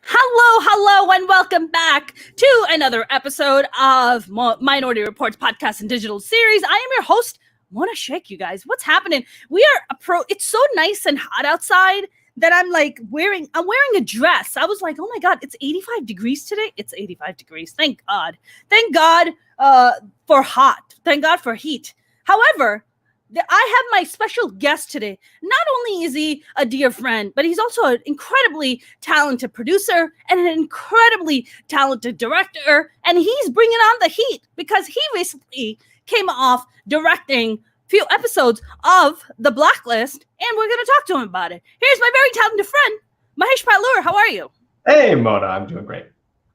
Hello, and welcome back to another episode of Minority Reports podcast and digital series. I am your host, Mona Sheikh. You guys, what's happening? It's so nice and hot outside that I'm wearing a dress. I was like, oh my God, it's 85 degrees today. It's 85 degrees. Thank God. Thank God for hot. Thank God for heat. However, I have my special guest today. Not only is he a dear friend, but he's also an incredibly talented producer and an incredibly talented director. And he's bringing on the heat because he recently came off directing a few episodes of The Blacklist, and we're going to talk to him about it. Here's my very talented friend, Mahesh Pailoor. How are you? Hey, Mona. I'm doing great.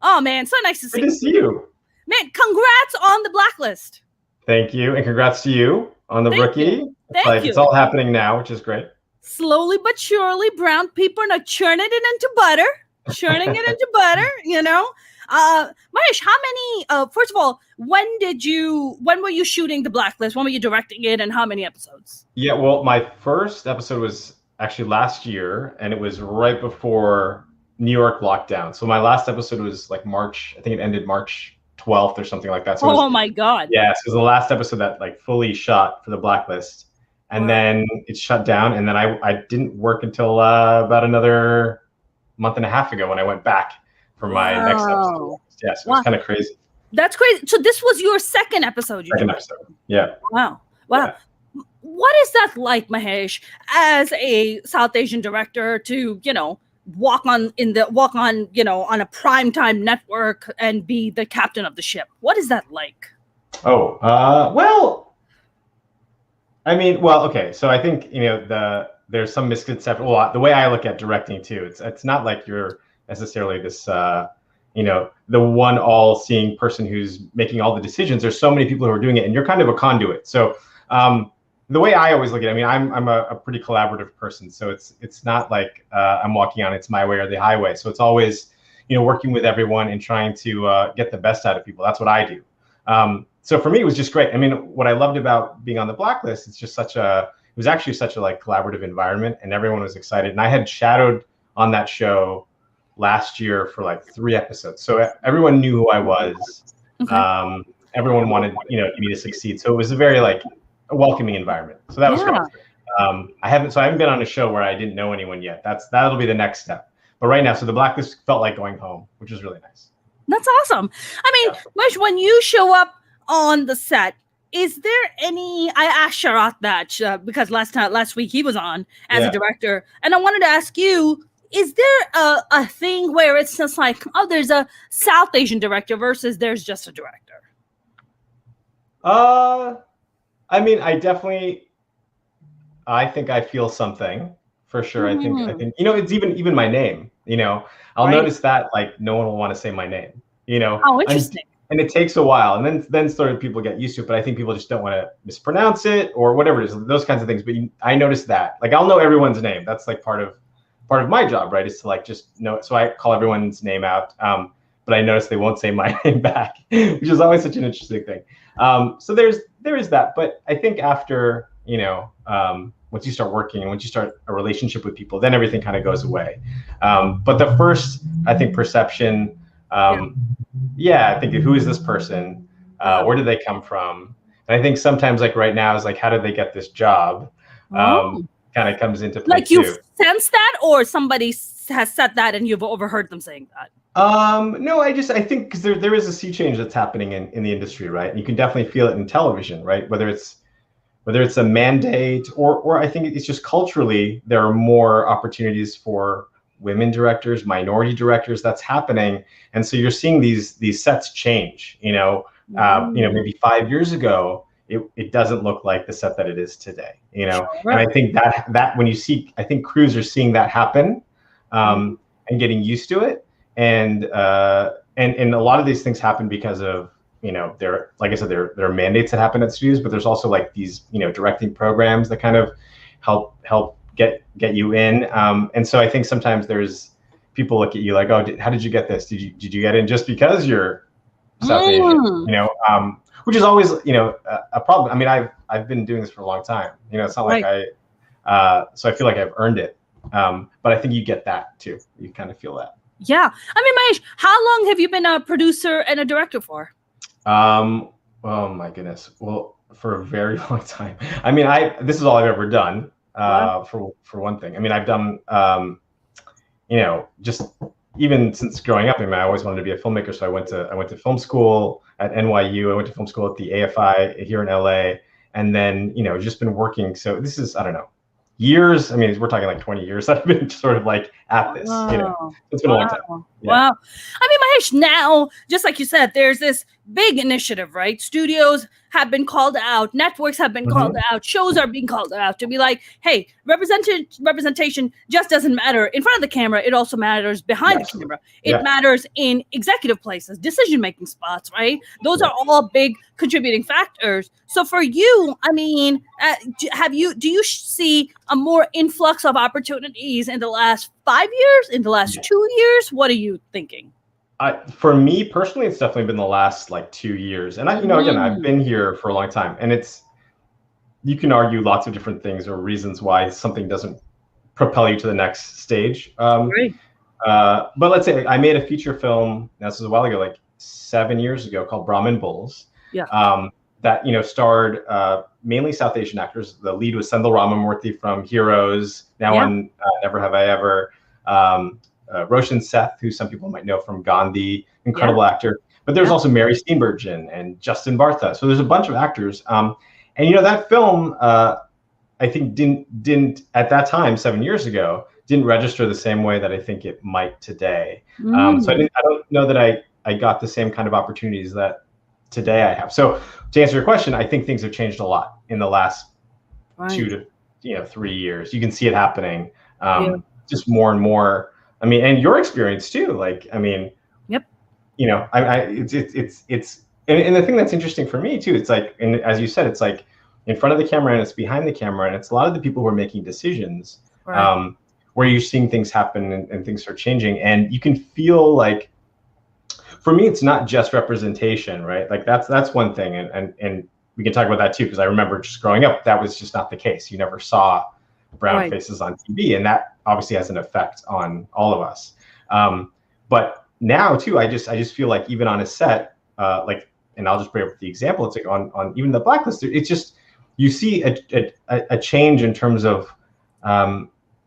Oh, man. So nice to see you. Good to see you. Man, congrats on The Blacklist. Thank you. And congrats to you on the rookie. Thank you. It's all happening now, which is great. Slowly but surely, brown people are churning it into butter. You know, Mahesh, how many? First of all, when were you shooting The Blacklist? When were you directing it, and how many episodes? Yeah, well, my first episode was actually last year, and it was right before New York lockdown. So my last episode was like March. I think it ended March 12th or something like that. So my God. Yeah, so it was the last episode that fully shot for The Blacklist. And then it shut down. And then I didn't work until about another month and a half ago when I went back for my next episode. Yeah, so it was kind of crazy. That's crazy. So this was your second episode. Second episode. Yeah. Wow. Yeah. What is that like, Mahesh, as a South Asian director to, walk on on a primetime network and be the captain of the ship? What is that like? Okay. So I think there's some misconception. Well, the way I look at directing too, it's not like you're necessarily this the one all-seeing person who's making all the decisions. There's so many people who are doing it, and you're kind of a conduit. So the way I always look at it, I'm a pretty collaborative person. So it's not like I'm walking on it's my way or the highway. So it's always working with everyone and trying to get the best out of people. That's what I do. So for me, it was just great. What I loved about being on The Blacklist, it was actually such a collaborative environment, and everyone was excited. And I had shadowed on that show last year for 3 episodes. So everyone knew who I was. Okay. Everyone wanted, me to succeed. So it was a very a welcoming environment. So that was great. I haven't been on a show where I didn't know anyone yet. That'll be the next step. But right now, so The Blacklist felt like going home, which was really nice. That's awesome. Mahesh, when you show up on the set, is there any? I asked Sharat that because last week he was on as a director, and I wanted to ask you: is there a thing where it's just there's a South Asian director versus there's just a director? I think I feel something for sure. Mm-hmm. I think it's even my name. I'll notice that no one will want to say my name. Oh, interesting. And it takes a while, and then sort of people get used to it. But I think people just don't want to mispronounce it or whatever it is. Those kinds of things. But I noticed that. I'll know everyone's name. That's part of my job, right? Is to just know. So I call everyone's name out. But I notice they won't say my name back, which is always such an interesting thing. So there is that. But I think after once you start working and once you start a relationship with people, then everything kind of goes away. But the first, I think, perception. I think who is this person? Where did they come from? And I think sometimes right now is how did they get this job? Kind of comes into play too. You sense that, or somebody has said that and you've overheard them saying that? No, I think because there is a sea change that's happening in the industry, right? And you can definitely feel it in television, right? Whether it's a mandate or I think it's just culturally there are more opportunities for women directors, minority directors. That's happening, and so you're seeing these sets change. Maybe 5 years ago, it doesn't look like the set that it is today. Sure. And I think that when you see, I think crews are seeing that happen, and getting used to it, and a lot of these things happen because of there, like I said, there are mandates that happen at studios, but there's also these directing programs that kind of help get you in. And so I think sometimes there's people look at you how did you get this? Did you get in just because you're South Asian? Which is always a problem. I've been doing this for a long time. It's not like so I feel like I've earned it. But I think you get that too. You kind of feel that. Yeah. I mean, Mahesh, how long have you been a producer and a director for? Oh my goodness. Well, for a very long time. I mean, this is all I've ever done. Wow. For one thing. I mean, I've done just even since growing up. I mean, I always wanted to be a filmmaker, so I went to film school at NYU. I went to film school at the AFI here in LA, and then just been working. So this is, I don't know, years. I mean, we're talking like 20 years that I've been sort of like at this. Wow. It's been a long time. Yeah. Wow. I mean, Mahesh, now, just like you said, there's this big initiative, right? Studios have been called out, networks have been called out, shows are being called out to be like, hey, representation just doesn't matter in front of the camera. It also matters behind the camera. It matters in executive places, decision-making spots, right? Those are all big contributing factors. So for you, I mean, do you see a more influx of opportunities in the last 5 years, in the last 2 years? What are you thinking? For me personally, it's definitely been the last like 2 years. And again, I've been here for a long time, and you can argue lots of different things or reasons why something doesn't propel you to the next stage. Right. But let's say I made a feature film, this was a while ago, like 7 years ago, called Brahmin Bulls. Yeah. That starred mainly South Asian actors. The lead was Sendhil Ramamurthy from Heroes, now on Never Have I Ever. Roshan Seth, who some people might know from Gandhi, incredible actor. But there's also Mary Steenburgen and Justin Bartha. So there's a bunch of actors. And that film, I think didn't at that time, 7 years ago, didn't register the same way that I think it might today. So I don't know that I got the same kind of opportunities that today I have. So to answer your question, I think things have changed a lot in the last 2 to 3 years. You can see it happening just more and more. I mean, and your experience too. Like, I mean, it's and the thing that's interesting for me too. It's like, and as you said, it's like in front of the camera and it's behind the camera, and it's a lot of the people who are making decisions, where you're seeing things happen and things are changing, and you can feel like, for me, it's not just representation, right? Like that's one thing, and we can talk about that too, because I remember just growing up, that was just not the case. You never saw brown faces on TV, and that obviously has an effect on all of us. But now too, I just feel like even on a set, and I'll just bring up the example. It's like on even the Blacklist, it's just, you see a change in terms of,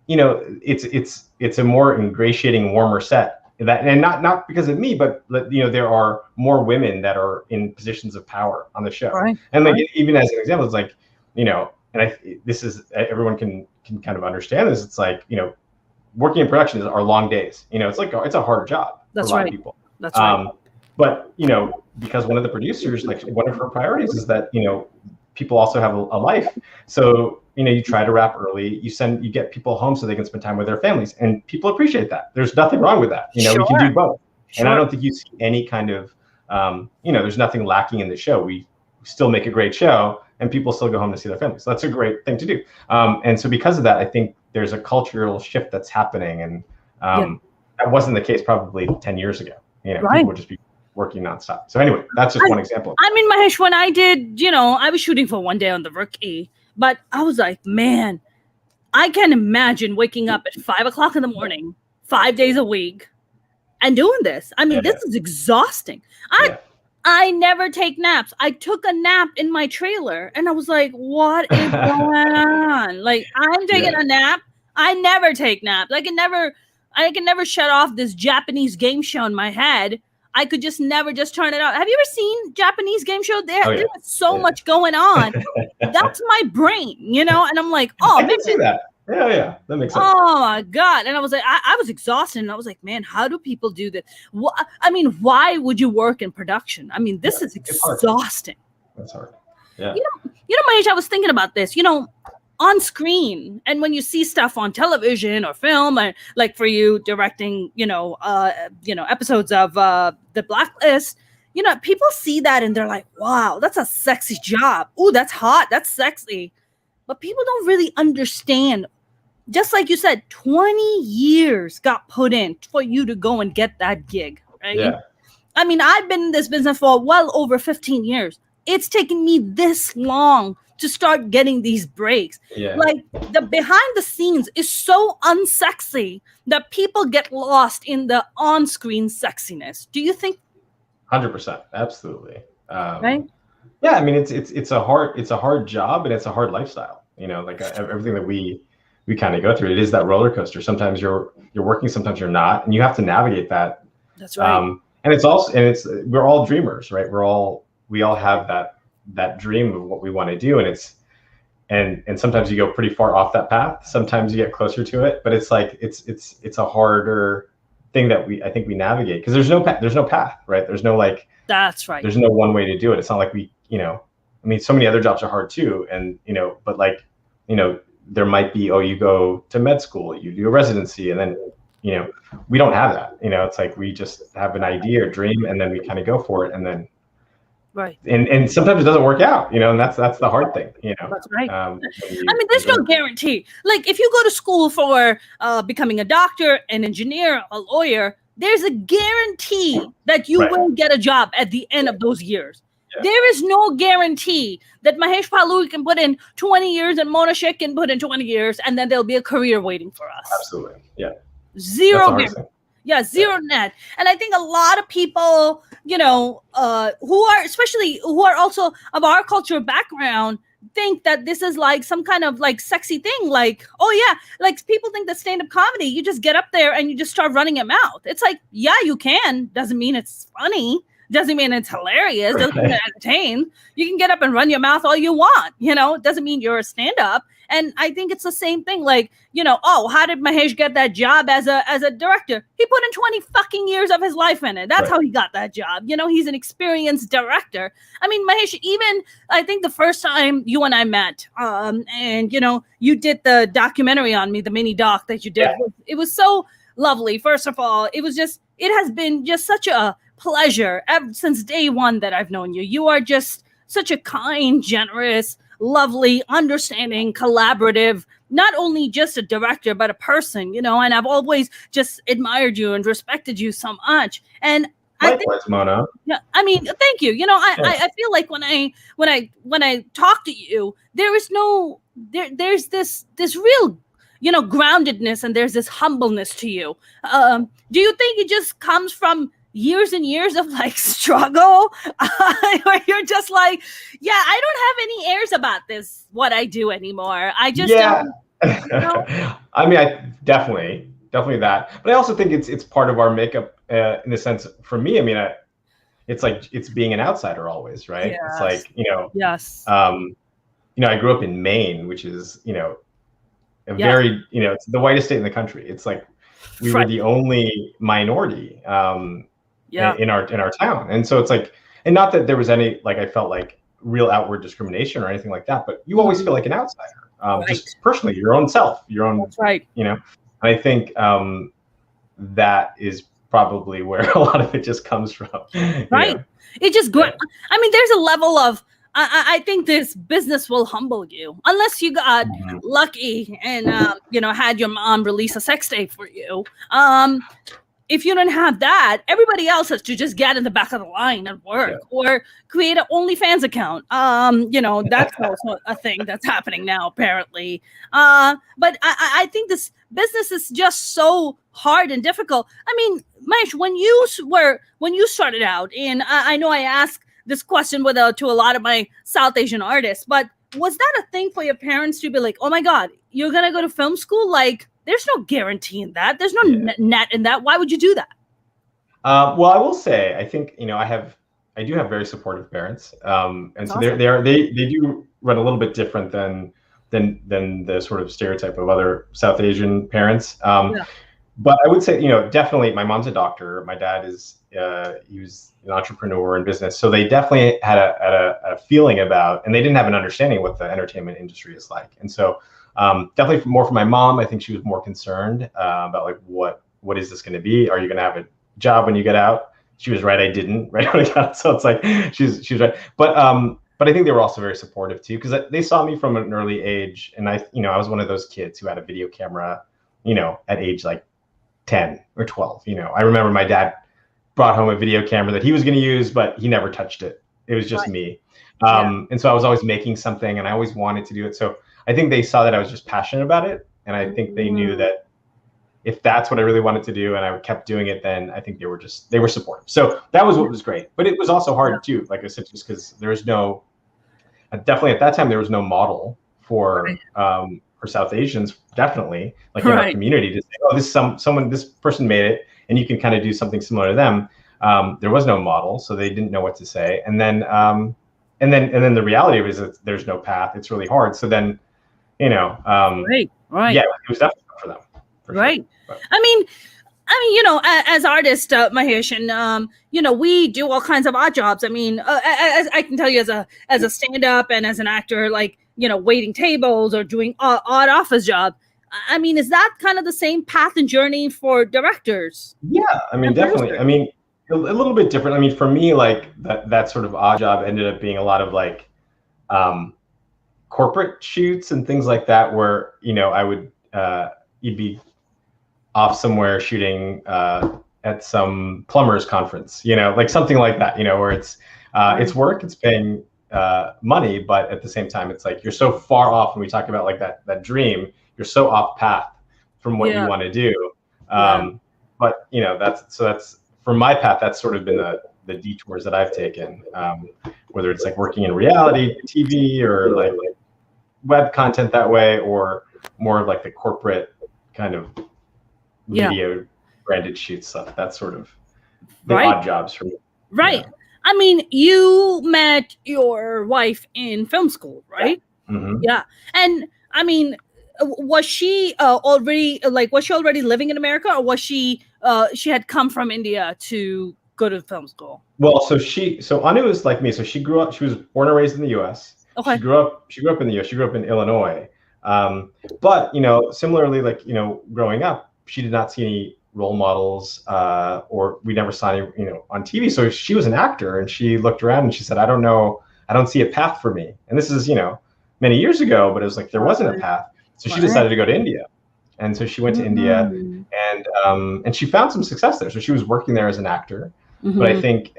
it's a more ingratiating, warmer set. And not because of me, but there are more women that are in positions of power on the show. And like even as an example, it's like, and this is, everyone can kind of understand this. It's like, working in production are long days. It's a hard job for a lot of people. That's right. But because one of the producers, like one of her priorities is that people also have a life. So you try to wrap early. You get people home so they can spend time with their families, and people appreciate that. There's nothing wrong with that. We can do both. And I don't think you see any kind of there's nothing lacking in the show. We still make a great show, and people still go home to see their families. So that's a great thing to do. And so because of that, I think there's a cultural shift that's happening, and that wasn't the case probably 10 years ago. People would just be working nonstop. So anyway, that's just one example. I mean, Mahesh, when I did, I was shooting for One Day on the Rookie, but I was like, man, I can imagine waking up at 5 o'clock in the morning, 5 days a week, and doing this. I mean, this is exhausting. I never take naps. I took a nap in my trailer, and I was like, what is going on? Like, I'm taking a nap. I never take naps. I can never shut off this Japanese game show in my head. I could just never just turn it off. Have you ever seen Japanese game show? There's so much going on. That's my brain, and I'm like, oh, I can see that. Yeah, that makes sense. Oh my God. And I was like, I was exhausted, and I was like, man, how do people do this? I mean, why would you work in production? I mean, this is exhausting. That's hard. Yeah. Mahesh, I was thinking about this, on screen, and when you see stuff on television or film, or like for you directing, episodes of the Blacklist, people see that and they're like, wow, that's a sexy job. Ooh, that's hot. That's sexy. But people don't really understand. Just like you said, 20 years got put in for you to go and get that gig, right? Yeah. I mean, I've been in this business for well over 15 years. It's taken me this long to start getting these breaks. Yeah. Like the behind the scenes is so unsexy that people get lost in the on-screen sexiness. Do you think? 100%, absolutely. Right? Yeah, I mean, it's a hard job, and it's a hard lifestyle. Like everything that we kind of go through, it is that roller coaster. Sometimes you're working, sometimes you're not, and you have to navigate that. That's right. And we're all dreamers, right? We all have that dream of what we want to do, and sometimes you go pretty far off that path. Sometimes you get closer to it, but it's like it's a harder thing that I think we navigate, because there's no path, right? There's no That's right. There's no one way to do it. It's not like I mean, so many other jobs are hard too, and but there might be, you go to med school, you do a residency, and then we don't have that. It's like we just have an idea or dream, and then we kind of go for it, and then right. And sometimes it doesn't work out, and that's the hard thing. That's right. I mean, there's no guarantee. Like if you go to school for becoming a doctor, an engineer, a lawyer, there's a guarantee that you will get a job at the end of those years. Yeah. There is no guarantee that Mahesh Pailoor can put in 20 years and Mona Shaikh can put in 20 years, and then there'll be a career waiting for us. Absolutely. Yeah. Zero guarantee. Yeah, zero net. And I think a lot of people, who are also of our cultural background, think that this is like some kind of like sexy thing. Like, oh yeah, like people think that stand-up comedy, you just get up there and you just start running your mouth. It's like, yeah, you can. Doesn't mean it's funny. Doesn't mean it's hilarious. Doesn't mean it's entertained. You can get up and run your mouth all you want. Doesn't mean you're a stand-up. And I think it's the same thing. Like, how did Mahesh get that job as a director? He put in 20 fucking years of his life in it. That's how he got that job. He's an experienced director. I mean, Mahesh, even I think the first time you and I met, and you did the documentary on me, the mini doc that you did. Yeah. It was so lovely. First of all, it has been just such a pleasure ever since day one that I've known you. You are just such a kind, generous, lovely, understanding, collaborative, not only just a director, but a person, and I've always just admired you and respected you so much. And likewise, Mona. Yeah, I mean, thank you. I feel like when I talk to you, there's this real, groundedness, and there's this humbleness to you. Do you think it just comes from years and years of like struggle, where you're just like, yeah, I don't have any airs about this, what I do anymore. I just don't. I mean, I definitely that, but I also think it's part of our makeup, in the sense, for me, I mean, it's like, it's being an outsider always, right? Yes. It's like, yes. I grew up in Maine, which is, very, it's the whitest state in the country. It's like, we were the only minority, in our town. And so it's like, and not that there was any, like, I felt like real outward discrimination or anything like that, but you always feel like an outsider, just personally, your own self, your own, that's right. And I think that is probably where a lot of it just comes from. Right. It just, I mean, there's a level of, I think this business will humble you unless you got lucky and, had your mom release a sex tape for you. If you don't have that, everybody else has to just get in the back of the line and work, or create an OnlyFans account. That's also a thing that's happening now, apparently. But I think this business is just so hard and difficult. I mean, Mahesh, when you started out, and I know I asked this question to a lot of my South Asian artists, but was that a thing for your parents to be like, oh my God, you're going to go to film school? Like, there's no guarantee in that. There's no net in that. Why would you do that? Well, I will say, I think, I do have very supportive parents. And that's so awesome. They do run a little bit different than the sort of stereotype of other South Asian parents. But I would say, definitely my mom's a doctor. My dad he was an entrepreneur in business. So they definitely had a feeling about, and they didn't have an understanding of what the entertainment industry is like. And so definitely more for my mom, I think she was more concerned about like, what is this going to be? Are you going to have a job when you get out? She was right. I didn't, right when I got out. So it's like, she was right. But I think they were also very supportive too, because they saw me from an early age. And I was one of those kids who had a video camera, at age like 10 or 12. I remember my dad brought home a video camera that he was going to use, but he never touched it. It was just Right. me. Yeah. And so I was always making something, and I always wanted to do it. So I think they saw that I was just passionate about it, and I think they knew Mm. that if that's what I really wanted to do, and I kept doing it, then I think they were supportive. So that was what was great. But it was also hard too, like I said, just because there was no, definitely at that time there was no model for South Asians, definitely like in our community to say, oh, this person made it, and you can kind of do something similar to them. There was no model, so they didn't know what to say. And then the reality of it is that there's no path. It's really hard. So then, Right. yeah, it was definitely for them. For Right. Sure. I mean, as artists, Mahesh, and we do all kinds of odd jobs. I mean, as I can tell you, as a stand-up and as an actor, like waiting tables or doing odd office job. I mean, is that kind of the same path and journey for directors? Yeah, I mean, definitely. Producers? I mean, a little bit different. I mean, for me, like that sort of odd job ended up being a lot of like corporate shoots and things like that, where I would you'd be off somewhere shooting at some plumbers conference, like something like that, where it's work, it's paying money, but at the same time, it's like you're so far off. When we talk about like that dream, you're so off path from what you want to do. But that's for my path. That's sort of been the detours that I've taken, whether it's like working in reality TV or like web content that way, or more of like the corporate kind of video branded shoot stuff. That's sort of the odd jobs for me. Right. Yeah. I mean, you met your wife in film school, right? Mm-hmm. Yeah. And I mean, was she already living in America, or was she had come from India to go to film school? Well, so Anu is like me. So she was born and raised in the US. Okay. She grew up in the US. She grew up in Illinois. But similarly, like, growing up, she did not see any role models, or we never saw any, on TV. So she was an actor, and she looked around and she said, I don't see a path for me. And this is, many years ago, but it was like, there wasn't a path. So she decided to go to India. And so she went to India, and she found some success there. So she was working there as an actor, but I think,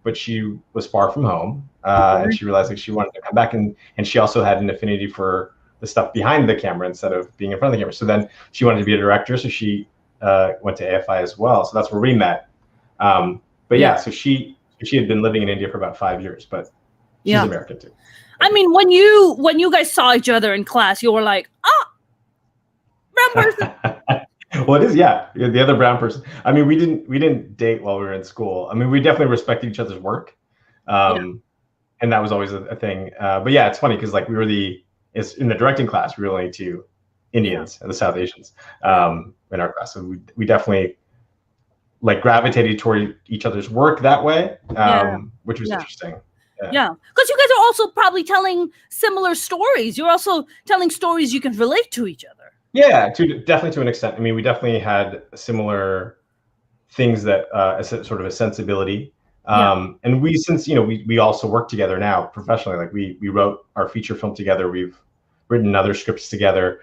but she was far from home, and she realized like she wanted to come back, and she also had an affinity for the stuff behind the camera instead of being in front of the camera. So then she wanted to be a director. So she went to AFI as well. So that's where we met. But yeah, so she had been living in India for about 5 years, but she's American too. I mean, when you guys saw each other in class, you were like, brown person. Well, it is, the other brown person. I mean, we didn't date while we were in school. I mean, we definitely respected each other's work, and that was always a thing. But yeah, it's funny because like we were in the directing class, we were only two Indians and the South Asians in our class, so we definitely like gravitated toward each other's work that way, which was interesting. Yeah, because you guys are also probably telling similar stories. You're also telling stories you can relate to each other. Yeah, definitely to an extent. I mean, we definitely had similar things that sort of a sensibility. And since we also work together now professionally, like we wrote our feature film together. We've written other scripts together.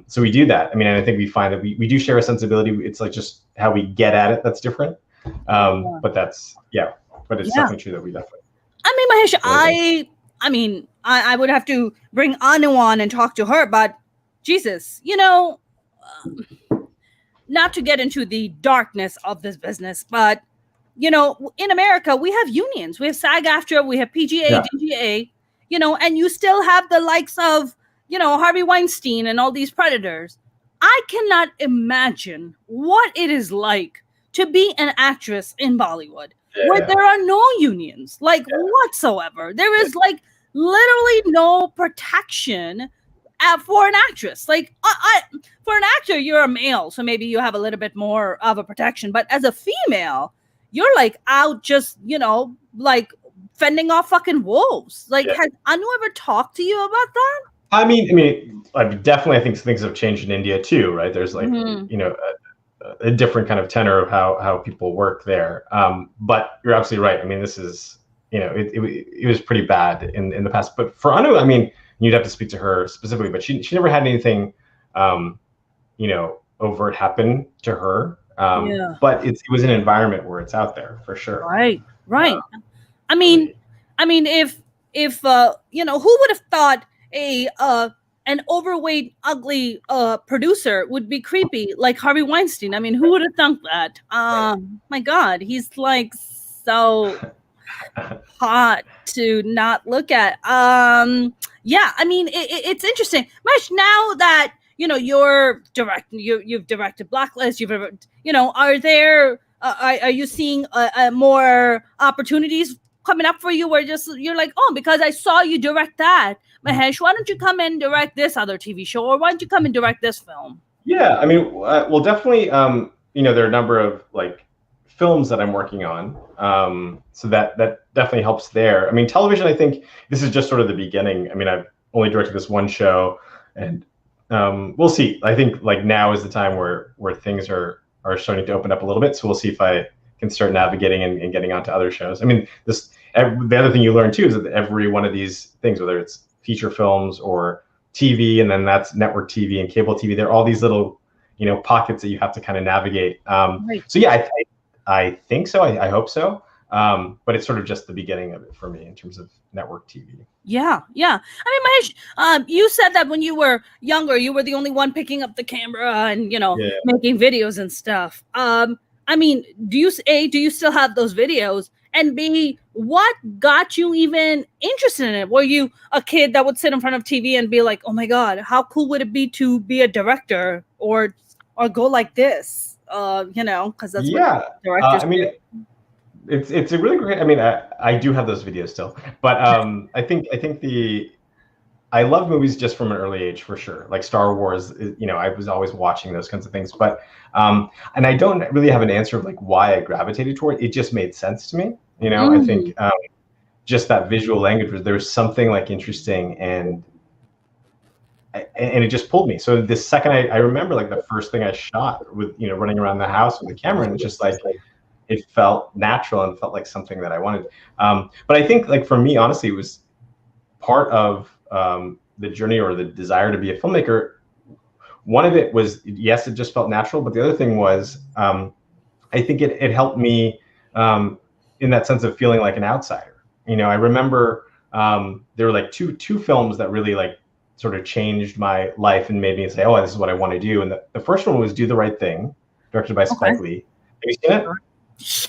So we do that. I mean, and I think we find that we do share a sensibility. It's like just how we get at it that's different. But that's but it's definitely true that we definitely. I mean, Mahesh, I would have to bring Anu on and talk to her, but Jesus, not to get into the darkness of this business, but in America, we have unions. We have SAG-AFTRA, we have PGA, DGA, and you still have the likes of, Harvey Weinstein and all these predators. I cannot imagine what it is like to be an actress in Bollywood where there are no unions, like whatsoever. There is like literally no protection for an actress. Like for an actor, you're a male, so maybe you have a little bit more of a protection. But as a female, you're like out just, like fending off fucking wolves. Like, has Anu ever talked to you about that? I mean, definitely I think things have changed in India too, right? There's like, a different kind of tenor of how people work there. But you're absolutely right. I mean, this is, it was pretty bad in the past. But for Anu, I mean, you'd have to speak to her specifically, but she never had anything, overt happen to her. But it was an environment where it's out there for sure. Right. I mean, I mean, if you know, who would have thought a an overweight, ugly producer would be creepy like Harvey Weinstein? I mean, who would have thunk that? My God, he's like so hot to not look at. Yeah, I mean, it's interesting. Much now that you know you've directed Blacklist. You know, are there are you seeing more opportunities coming up for you where just you're like, oh, because I saw you direct that, Mahesh, why don't you come and direct this other TV show, or why don't you come and direct this film? Yeah, I mean, well, definitely, you know, there are a number of like films that I'm working on, so that definitely helps there. I mean, television, I think this is just sort of the beginning. I mean, I've only directed this one show, and we'll see. I think like now is the time where things are starting to open up a little bit. So we'll see if I can start navigating and getting onto other shows. I mean, the other thing you learn too is that every one of these things, whether it's feature films or TV, and then that's network TV and cable TV, there are all these little, you know, pockets that you have to kind of navigate. Right. So yeah, I think so. I hope so. But it's sort of just the beginning of it for me in terms of network TV. Yeah, yeah. I mean, Mahesh, you said that when you were younger, you were the only one picking up the camera and, you know, making videos and stuff. I mean, do you still have those videos? And B, what got you even interested in it? Were you a kid that would sit in front of TV and be like, oh my God, how cool would it be to be a director or go like this? You know, because that's what directors I mean, do. It's a really great. I mean, I do have those videos still, but I think I love movies just from an early age for sure. Like Star Wars, you know, I was always watching those kinds of things. But and I don't really have an answer of like why I gravitated toward it. It just made sense to me. You know, I think just that visual language, there was something like interesting and it just pulled me. So the second I remember like the first thing I shot with, you know, running around the house with the camera, and it's just like it felt natural and felt like something that I wanted. But I think like for me, honestly, it was part of the journey or the desire to be a filmmaker. One of it was, yes, it just felt natural. But the other thing was, I think it helped me in that sense of feeling like an outsider. You know, I remember there were like two films that really like sort of changed my life and made me say, oh, this is what I want to do. And the first one was Do the Right Thing, directed by Spike Lee. Have you seen it?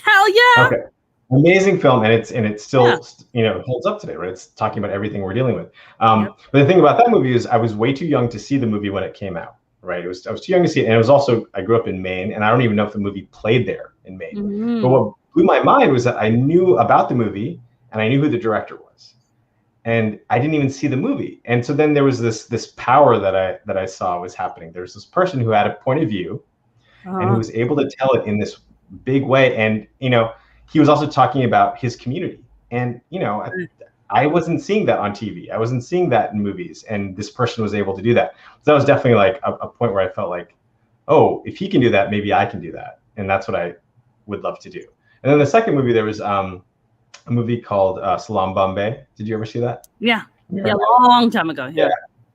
Hell yeah. Okay. Amazing film, and it's still you know, holds up today, right? It's talking about everything we're dealing with. But the thing about that movie is I was way too young to see the movie when it came out, right? I was too young to see it, and it was also, I grew up in Maine, and I don't even know if the movie played there in Maine. But what blew my mind was that I knew about the movie and I knew who the director was, and I didn't even see the movie. And so then there was this power that I saw was happening. There's this person who had a point of view and who was able to tell it in this big way, and you know, he was also talking about his community. And, you know, I wasn't seeing that on TV. I wasn't seeing that in movies. And this person was able to do that. So that was definitely like a point where I felt like, oh, if he can do that, maybe I can do that. And that's what I would love to do. And then the second movie, there was a movie called Salam Bombay. Did you ever see that? Yeah. Yeah, a long time ago. Yeah.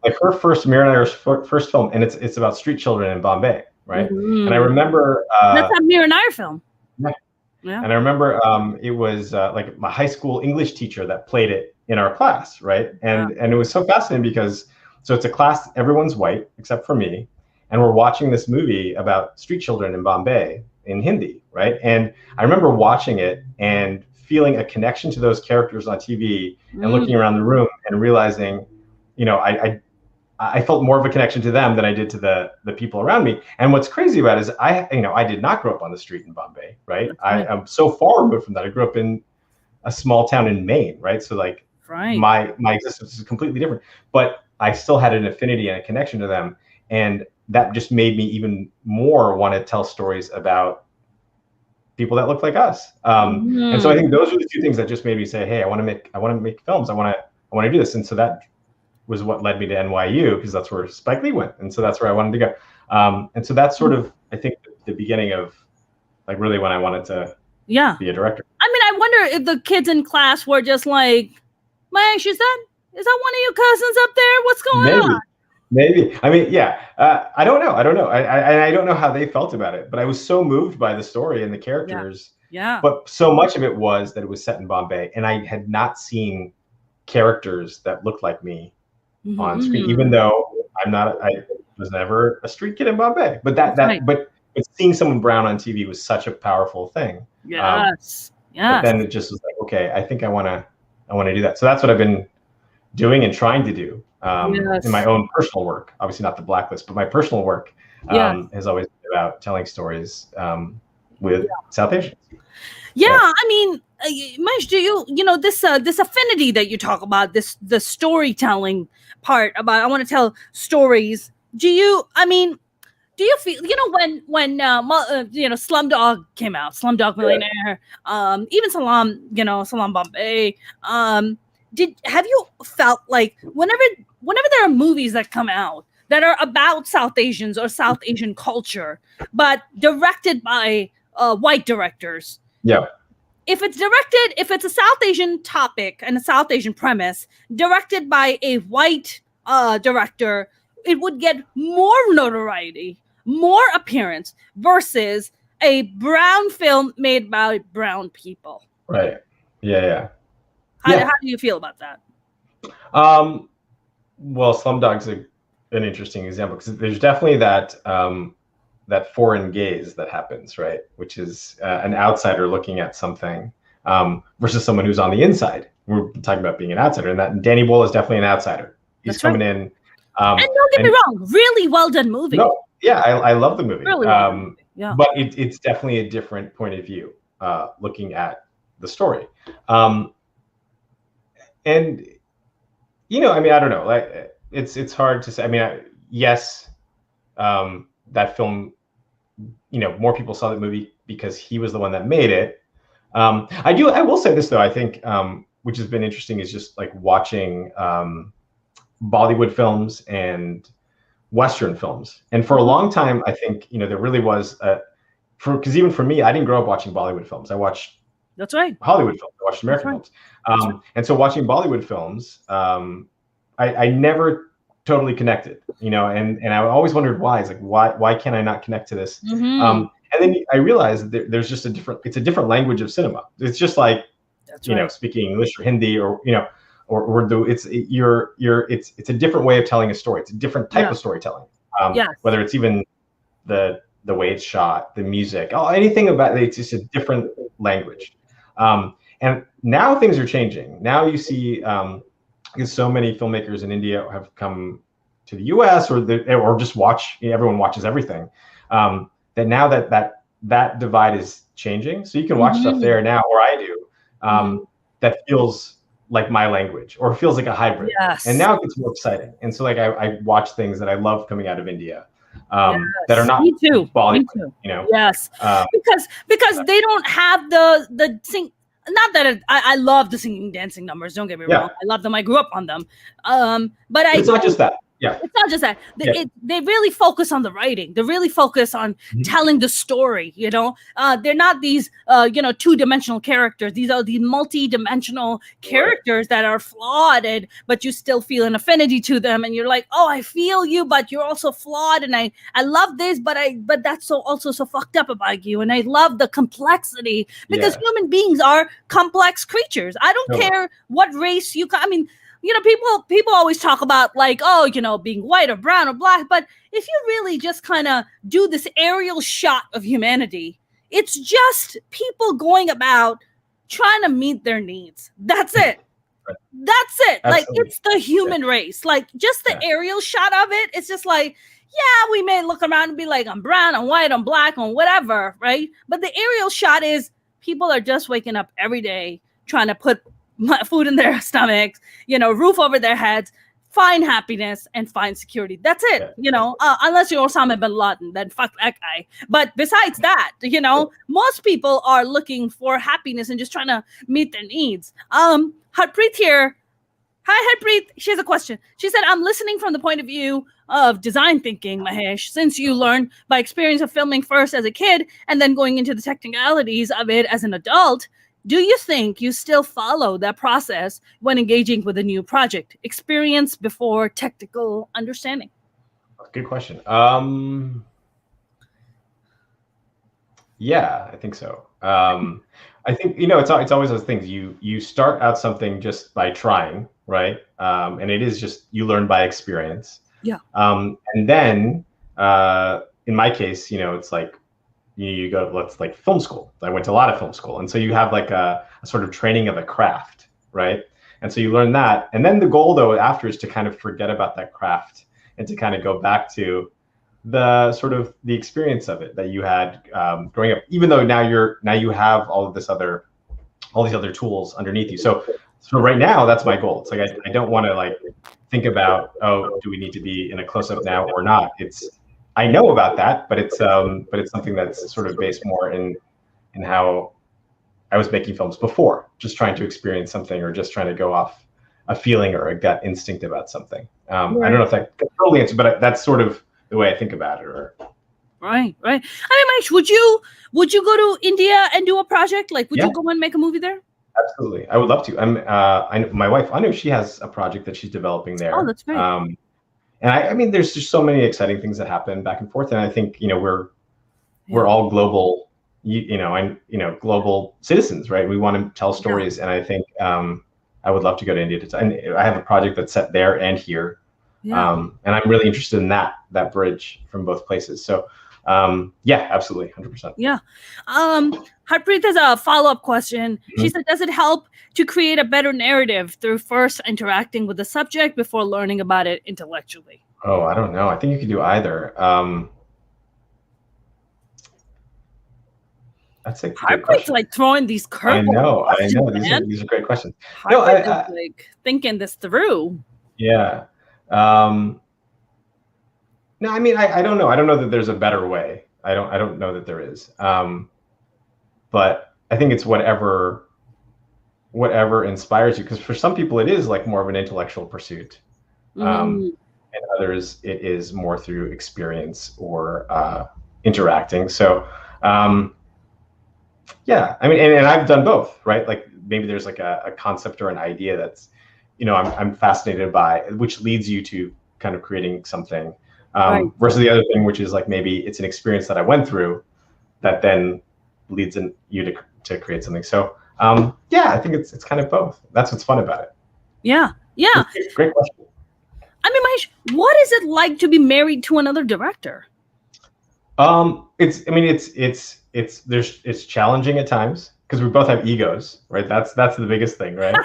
Like her first, Mira and Irish first film. And it's about street children in Bombay, right? And I remember... that's a Mira and Irish film. Yeah. And I remember it was like my high school English teacher that played it in our class, right? And it was so fascinating because, so it's a class, everyone's white except for me, and we're watching this movie about street children in Bombay in Hindi, right? And I remember watching it and feeling a connection to those characters on TV and looking around the room and realizing, you know, I felt more of a connection to them than I did to the people around me. And what's crazy about it is I did not grow up on the street in Bombay, right? I am so far removed from that. I grew up in a small town in Maine, right? So like my existence is completely different, but I still had an affinity and a connection to them. And that just made me even more want to tell stories about people that look like us. And so I think those are the two things that just made me say, hey, I want to make films. I want to do this. And so that was what led me to NYU, because that's where Spike Lee went. And so that's where I wanted to go. And so that's sort of, I think, the beginning of like really when I wanted to be a director. I mean, I wonder if the kids in class were just like, Mahesh, is that one of your cousins up there? What's going on? Maybe. I mean, yeah. I don't know. I don't know how they felt about it, but I was so moved by the story and the characters Yeah. But so much of it was that it was set in Bombay, and I had not seen characters that looked like me on screen, even though I was never a street kid in Bombay. But but seeing someone brown on TV was such a powerful thing. Yes. But then it just was like, okay, I think I want to do that. So that's what I've been doing and trying to do in my own personal work. Obviously not the Blacklist, but my personal work has always been about telling stories with South Asians. Yeah, I mean, Mahesh, do you know this affinity that you talk about, the storytelling part about I want to tell stories? Do you feel, when Slumdog came out, Slumdog Millionaire, even Salam Bombay, have you felt like whenever there are movies that come out that are about South Asians or South Asian culture, but directed by white directors? Yeah. If it's a South Asian topic and a South Asian premise directed by a white director, it would get more notoriety, more appearance versus a brown film made by brown people. Right. Yeah. How do you feel about that? Well, Slumdog's an interesting example because there's definitely that foreign gaze that happens, right? Which is an outsider looking at something versus someone who's on the inside. We're talking about being an outsider, and that Danny Boyle is definitely an outsider. He's coming in. And don't get me wrong, really well done movie. No, yeah, I love the movie. Really well done movie. Yeah. But it's definitely a different point of view looking at the story. And I mean, I don't know. Like it's hard to say. I mean, yes, that film, more people saw that movie because he was the one that made it. I will say this though. I think which has been interesting is just like watching Bollywood films and Western films. And for a long time, I think there really was because even for me, I didn't grow up watching Bollywood films. I watched Hollywood films. I watched American films. And so watching Bollywood films, I never totally connected, and I always wondered why. It's like, why can't I not connect to this? And then I realized that there's just it's a different language of cinema. It's just like, speaking English or Hindi or Urdu. It's a different way of telling a story. It's a different type of storytelling. Whether it's even the way it's shot, the music, anything about it, it's just a different language. And now things are changing. Now you see, because so many filmmakers in India have come to the U.S. or just watch. Everyone watches everything. That now that divide is changing, so you can watch stuff there now, or I do, that feels like my language or feels like a hybrid. Yes. And now it gets more exciting. And so like I watch things that I love coming out of India. That are not me too. Bollywood, Me too. Yes. Because they don't have the sing. Not that I love the singing, dancing numbers. Don't get me wrong. I love them. I grew up on them. But it's not just that. Yeah. It's not just that. They really focus on the writing. They really focus on telling the story. They're not these two-dimensional characters. These are these multi-dimensional characters that are flawed, but you still feel an affinity to them, and you're like, oh, I feel you, but you're also flawed, and I love this, but that's also so fucked up about you, and I love the complexity because human beings are complex creatures. I don't care what race you. I mean. People always talk about like, being white or brown or black. But if you really just kind of do this aerial shot of humanity, it's just people going about trying to meet their needs. That's it. Right. That's it. Absolutely. Like, it's the human race. Like, just the aerial shot of it. It's just like, we may look around and be like, I'm brown, I'm white, I'm black, I'm whatever, right? But the aerial shot is people are just waking up every day trying to put food in their stomachs, roof over their heads, find happiness and find security. That's it. Unless you're Osama bin Laden, then fuck that guy. But besides that, most people are looking for happiness and just trying to meet their needs. Harpreet here. Hi, Harpreet. She has a question. She said, I'm listening from the point of view of design thinking, Mahesh, since you learned by experience of filming first as a kid and then going into the technicalities of it as an adult. Do you think you still follow that process when engaging with a new project? Experience before technical understanding? Good question. Yeah, I think so. I think it's always those things. You start out something just by trying, right? And it is just you learn by experience. Yeah. And then in my case, it's like you go let's like film school. I went to a lot of film school, and so you have like a sort of training of a craft, right? And so you learn that, and then the goal though after is to kind of forget about that craft and to kind of go back to the sort of the experience of it that you had growing up, even though now you have all these other tools underneath you. So right now that's my goal. It's like I don't want to like think about, oh, do we need to be in a close-up now or not? I know about that, but it's something that's sort of based more in how I was making films before, just trying to experience something or just trying to go off a feeling or a gut instinct about something. I don't know if that can totally answer, but that's sort of the way I think about it. Right. I mean, Mahesh, would you go to India and do a project? Like, would you go and make a movie there? Absolutely, I would love to. My wife Anu, she has a project that she's developing there. Oh, that's great. And I mean, there's just so many exciting things that happen back and forth, and I think we're all global, global citizens, right? We want to tell stories, and I think I would love to go to India and I have a project that's set there and here. And I'm really interested in that bridge from both places. So absolutely, 100%. Yeah. Harpreet has a follow-up question. She said, does it help to create a better narrative through first interacting with the subject before learning about it intellectually? Oh, I don't know. I think you could do either. That's a good question. Like throwing these curveballs. I know. These are great questions. Harpreet is like thinking this through. Yeah. No, I mean, I don't know. I don't know that there's a better way. I don't know that there is. But I think it's whatever inspires you. Because for some people, it is like more of an intellectual pursuit. And others, it is more through experience or interacting. So, yeah, I mean, and I've done both, right? Like maybe there's like a concept or an idea that's, I'm fascinated by, which leads you to kind of creating something. Versus the other thing, which is like maybe it's an experience that I went through that then leads you to create something. So I think it's kind of both. That's what's fun about it. Yeah. Great question. I mean, Mahesh, what is it like to be married to another director? It's challenging at times because we both have egos, right? That's the biggest thing, right?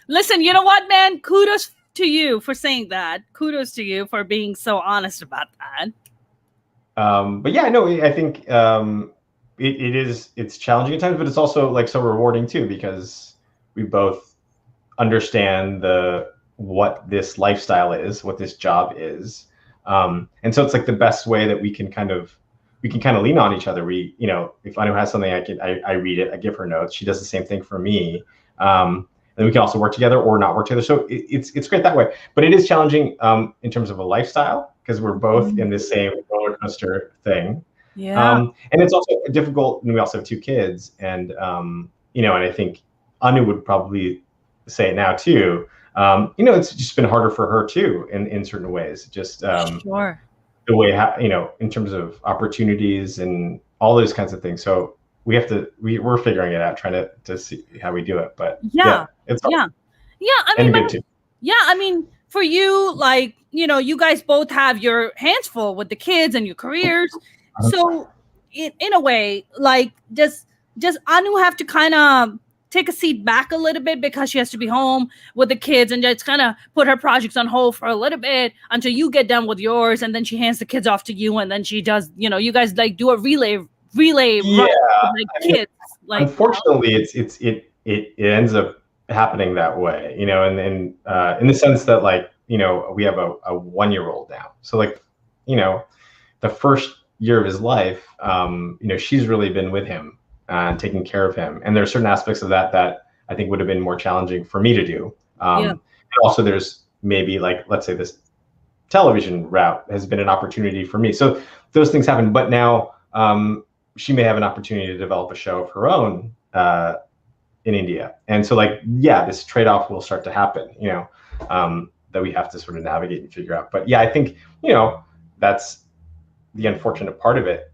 Listen, you know what, man? Kudos to you for saying that. Kudos to you for being so honest about that. But yeah, no, I think it's challenging at times, but it's also like so rewarding too, because we both understand what this lifestyle is, what this job is. And so it's like the best way that we can kind of lean on each other. We, if Anu has something, I read it, I give her notes. She does the same thing for me. And we can also work together or not work together. So it's great that way. But it is challenging in terms of a lifestyle because we're both in the same roller coaster thing. Yeah. And it's also difficult, and we also have 2 kids. And and I think Anu would probably say it now too. It's just been harder for her too in certain ways. Just sure. The way in terms of opportunities and all those kinds of things. So we're figuring it out, trying to see how we do it. But it's hard. I mean, for you, like you guys both have your hands full with the kids and your careers. So in a way, like does Anu have to kind of take a seat back a little bit because she has to be home with the kids and just kind of put her projects on hold for a little bit until you get done with yours, and then she hands the kids off to you, and then she does, you guys like do a relay run with, like kids. Like, unfortunately, it ends up happening that way, and in the sense that like we have a 1-year-old now, so like the first year of his life, she's really been with him and taking care of him. And there are certain aspects of that I think would have been more challenging for me to do. And also there's maybe like, let's say this television route has been an opportunity for me. So those things happen, but now she may have an opportunity to develop a show of her own in India. And so like, this trade-off will start to happen, that we have to sort of navigate and figure out. But yeah, I think, that's the unfortunate part of it.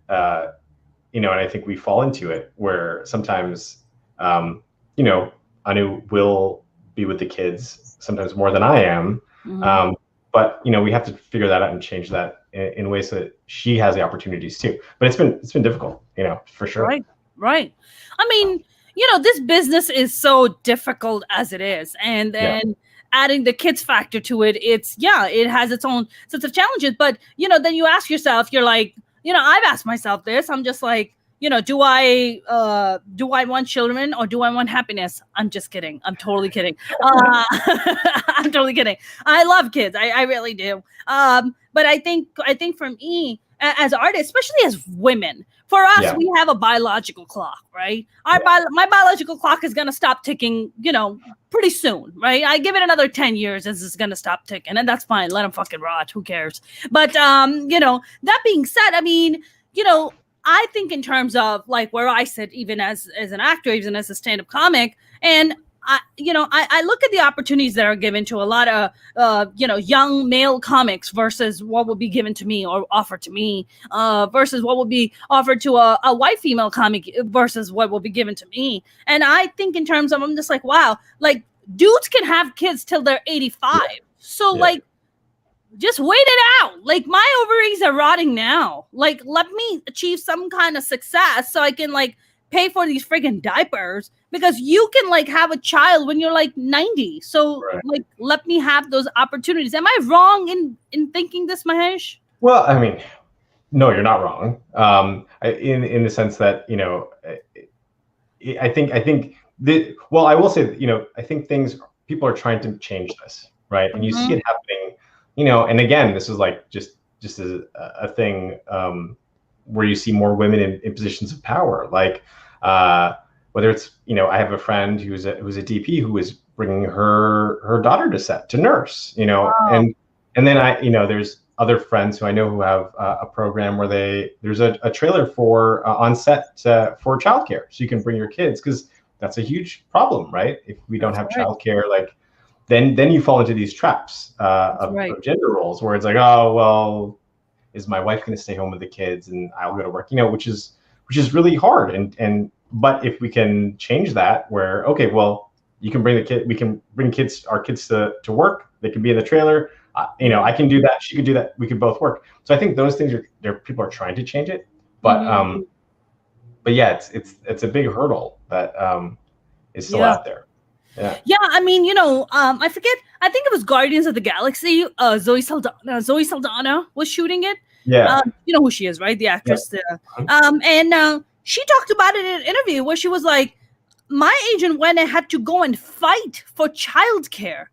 and I think we fall into it where sometimes, Anu will be with the kids sometimes more than I am. Mhm. But we have to figure that out and change that in ways that she has the opportunities too. But it's been difficult, for sure. Right, right. I mean, this business is so difficult as it is, and then adding the kids factor to it, it has its own sets of challenges. But then you ask yourself, you're like, I've asked myself this. I'm just like, do I want children or do I want happiness? I'm just kidding. I'm totally kidding. I'm totally kidding. I love kids. I really do. But I think for me as artists, especially as women, for us, we have a biological clock, right? My biological clock is going to stop ticking, pretty soon, right? I give it another 10 years as it's going to stop ticking, and that's fine. Let them fucking rot. Who cares? But, that being said, I mean, I think in terms of like where I sit, even as an actor, even as a stand-up comic, and I look at the opportunities that are given to a lot of, young male comics versus what will be given to me or offered to me, versus what will be offered to a white female comic versus what will be given to me. And I think in terms of, I'm just like, wow, like dudes can have kids till they're 85. So like, just wait it out. Like my ovaries are rotting now. Like let me achieve some kind of success so I can like pay for these friggin' diapers, because you can like have a child when you're like 90. So like let me have those opportunities. Am I wrong in thinking this, Mahesh? Well, I mean, no, you're not wrong. In the sense that, I think I will say that, I think people are trying to change this, right? And you see it happening, and again, this is like just as a thing where you see more women in positions of power, like whether it's, I have a friend who's a DP who is bringing her daughter to set to nurse, and then there's other friends who I know who have a program where there's a trailer for on set for childcare, so you can bring your kids, because that's a huge problem, right? If we don't have childcare, like then you fall into these traps of gender roles where it's like, oh well, is my wife going to stay home with the kids and I'll go to work, which is really hard. And but if we can change that, where okay, well, you can bring we can bring our kids to work, they can be in the trailer, I can do that, she could do that, we could both work. So I think those things people are trying to change it, but yeah, it's a big hurdle that is still out there. Yeah, I mean, I forget. I think it was Guardians of the Galaxy. Zoe Saldana was shooting it. Yeah, you know who she is, right? The actress. And she talked about it in an interview where she was like, "My agent went and had to go and fight for childcare.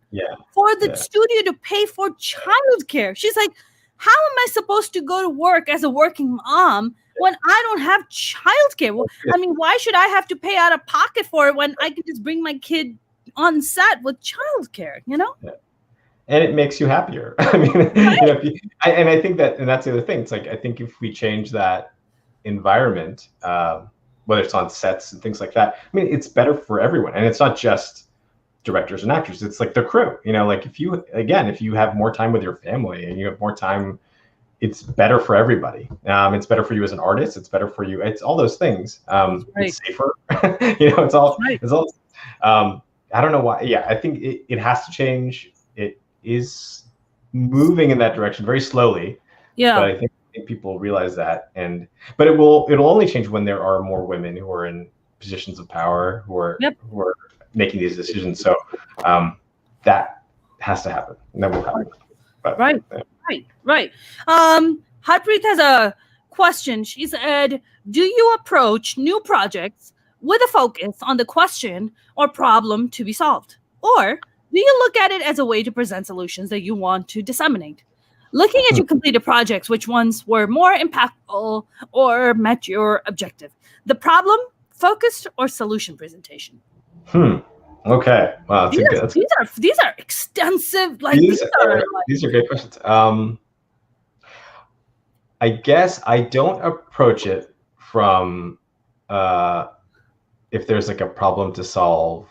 For the studio to pay for childcare." She's like, "How am I supposed to go to work as a working mom when I don't have childcare? Well, I mean, why should I have to pay out of pocket for it when I can just bring my kid on set with childcare, And it makes you happier. I mean, and I think that's the other thing. It's like, I think if we change that environment, whether it's on sets and things like that, I mean, it's better for everyone. And it's not just directors and actors. It's like the crew, like if you have more time with your family and you have more time, it's better for everybody. It's better for you as an artist. It's better for you. It's all those things. It's safer. It's all. I don't know why. Yeah, I think it has to change. It is moving in that direction very slowly. Yeah. But I think people realize that, but it'll only change when there are more women who are in positions of power, who are making these decisions. So that has to happen. And that will happen. But, Right. Harpreet has a question. She said, "Do you approach new projects with a focus on the question or problem to be solved? Or do you look at it as a way to present solutions that you want to disseminate? Looking at your completed projects, which ones were more impactful or met your objective? The problem, focused, or solution presentation?" Okay. Wow. These are extensive. These are great questions. I guess I don't approach it from if there's like a problem to solve.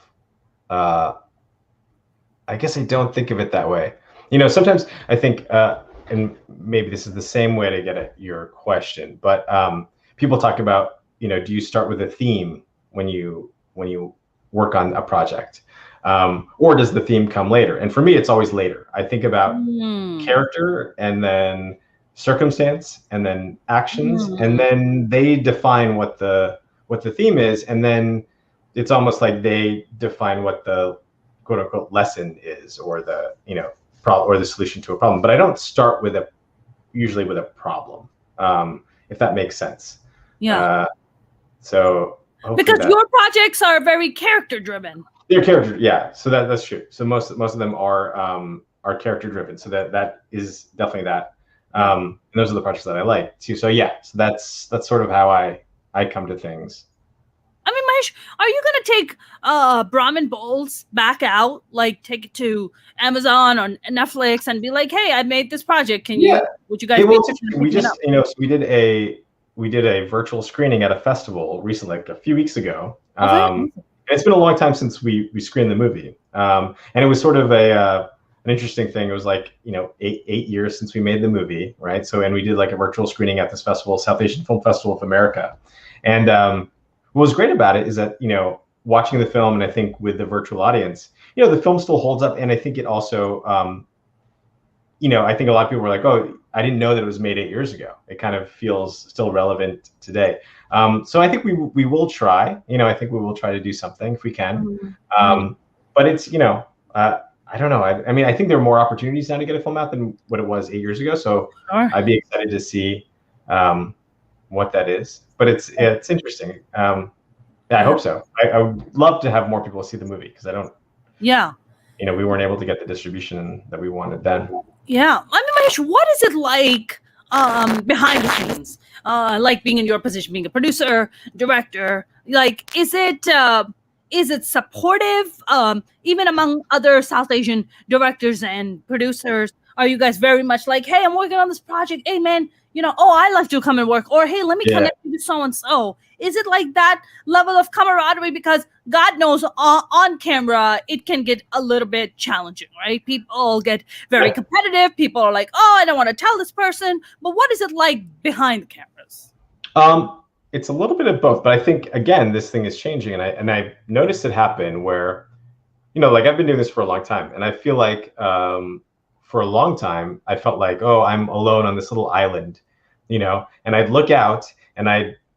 I guess I don't think of it that way. Sometimes I think, and maybe this is the same way to get at your question, but people talk about do you start with a theme when you work on a project, or does the theme come later? And for me, it's always later. I think about character and then circumstance and then actions, and then they define what the theme is, and then it's almost like they define what the quote unquote lesson is, or the or the solution to a problem. But I don't start usually with a problem, if that makes sense. So because your projects are very character driven. They're character, yeah. So that's true. So most of them are character driven. So that is definitely that. And those are the projects that I like too. So yeah, so that's sort of how I come to things. I mean, Mahesh, are you gonna take Brahmin Bowls back out, like take it to Amazon or Netflix and be like, hey, I made this project. Would you guys we just so we did a virtual screening at a festival recently, like a few weeks ago. It's been a long time since we screened the movie. And it was sort of an interesting thing. It was like, 8 years since we made the movie, right? So, and we did like a virtual screening at this festival, South Asian Film Festival of America. And what was great about it is that, watching the film, and I think with the virtual audience, the film still holds up. And I think it also, I think a lot of people were like, oh, I didn't know that it was made 8 years ago. It kind of feels still relevant today. So I think we will try, I think we will try to do something if we can. But it's, I don't know. I mean, I think there are more opportunities now to get a film out than what it was 8 years ago. So I'd be excited to see what that is. But it's interesting. I hope so. I would love to have more people see the movie, because I don't. Yeah. We weren't able to get the distribution that we wanted then. Yeah. I mean, Mahesh, what is it like behind the scenes? Like being in your position, being a producer, director, like, is it supportive? Even among other South Asian directors and producers, are you guys very much like, hey, I'm working on this project. Hey, man, I'd like to come and work. Or, hey, let me connect you to so-and-so. Is it like that level of camaraderie? Because God knows on camera, it can get a little bit challenging, right? People get very competitive. People are like, oh, I don't want to tell this person. But what is it like behind the cameras? It's a little bit of both. But I think, again, this thing is changing. And I've noticed it happen where, like I've been doing this for a long time. And I feel like for a long time, I felt like, oh, I'm alone on this little island, and I'd look out and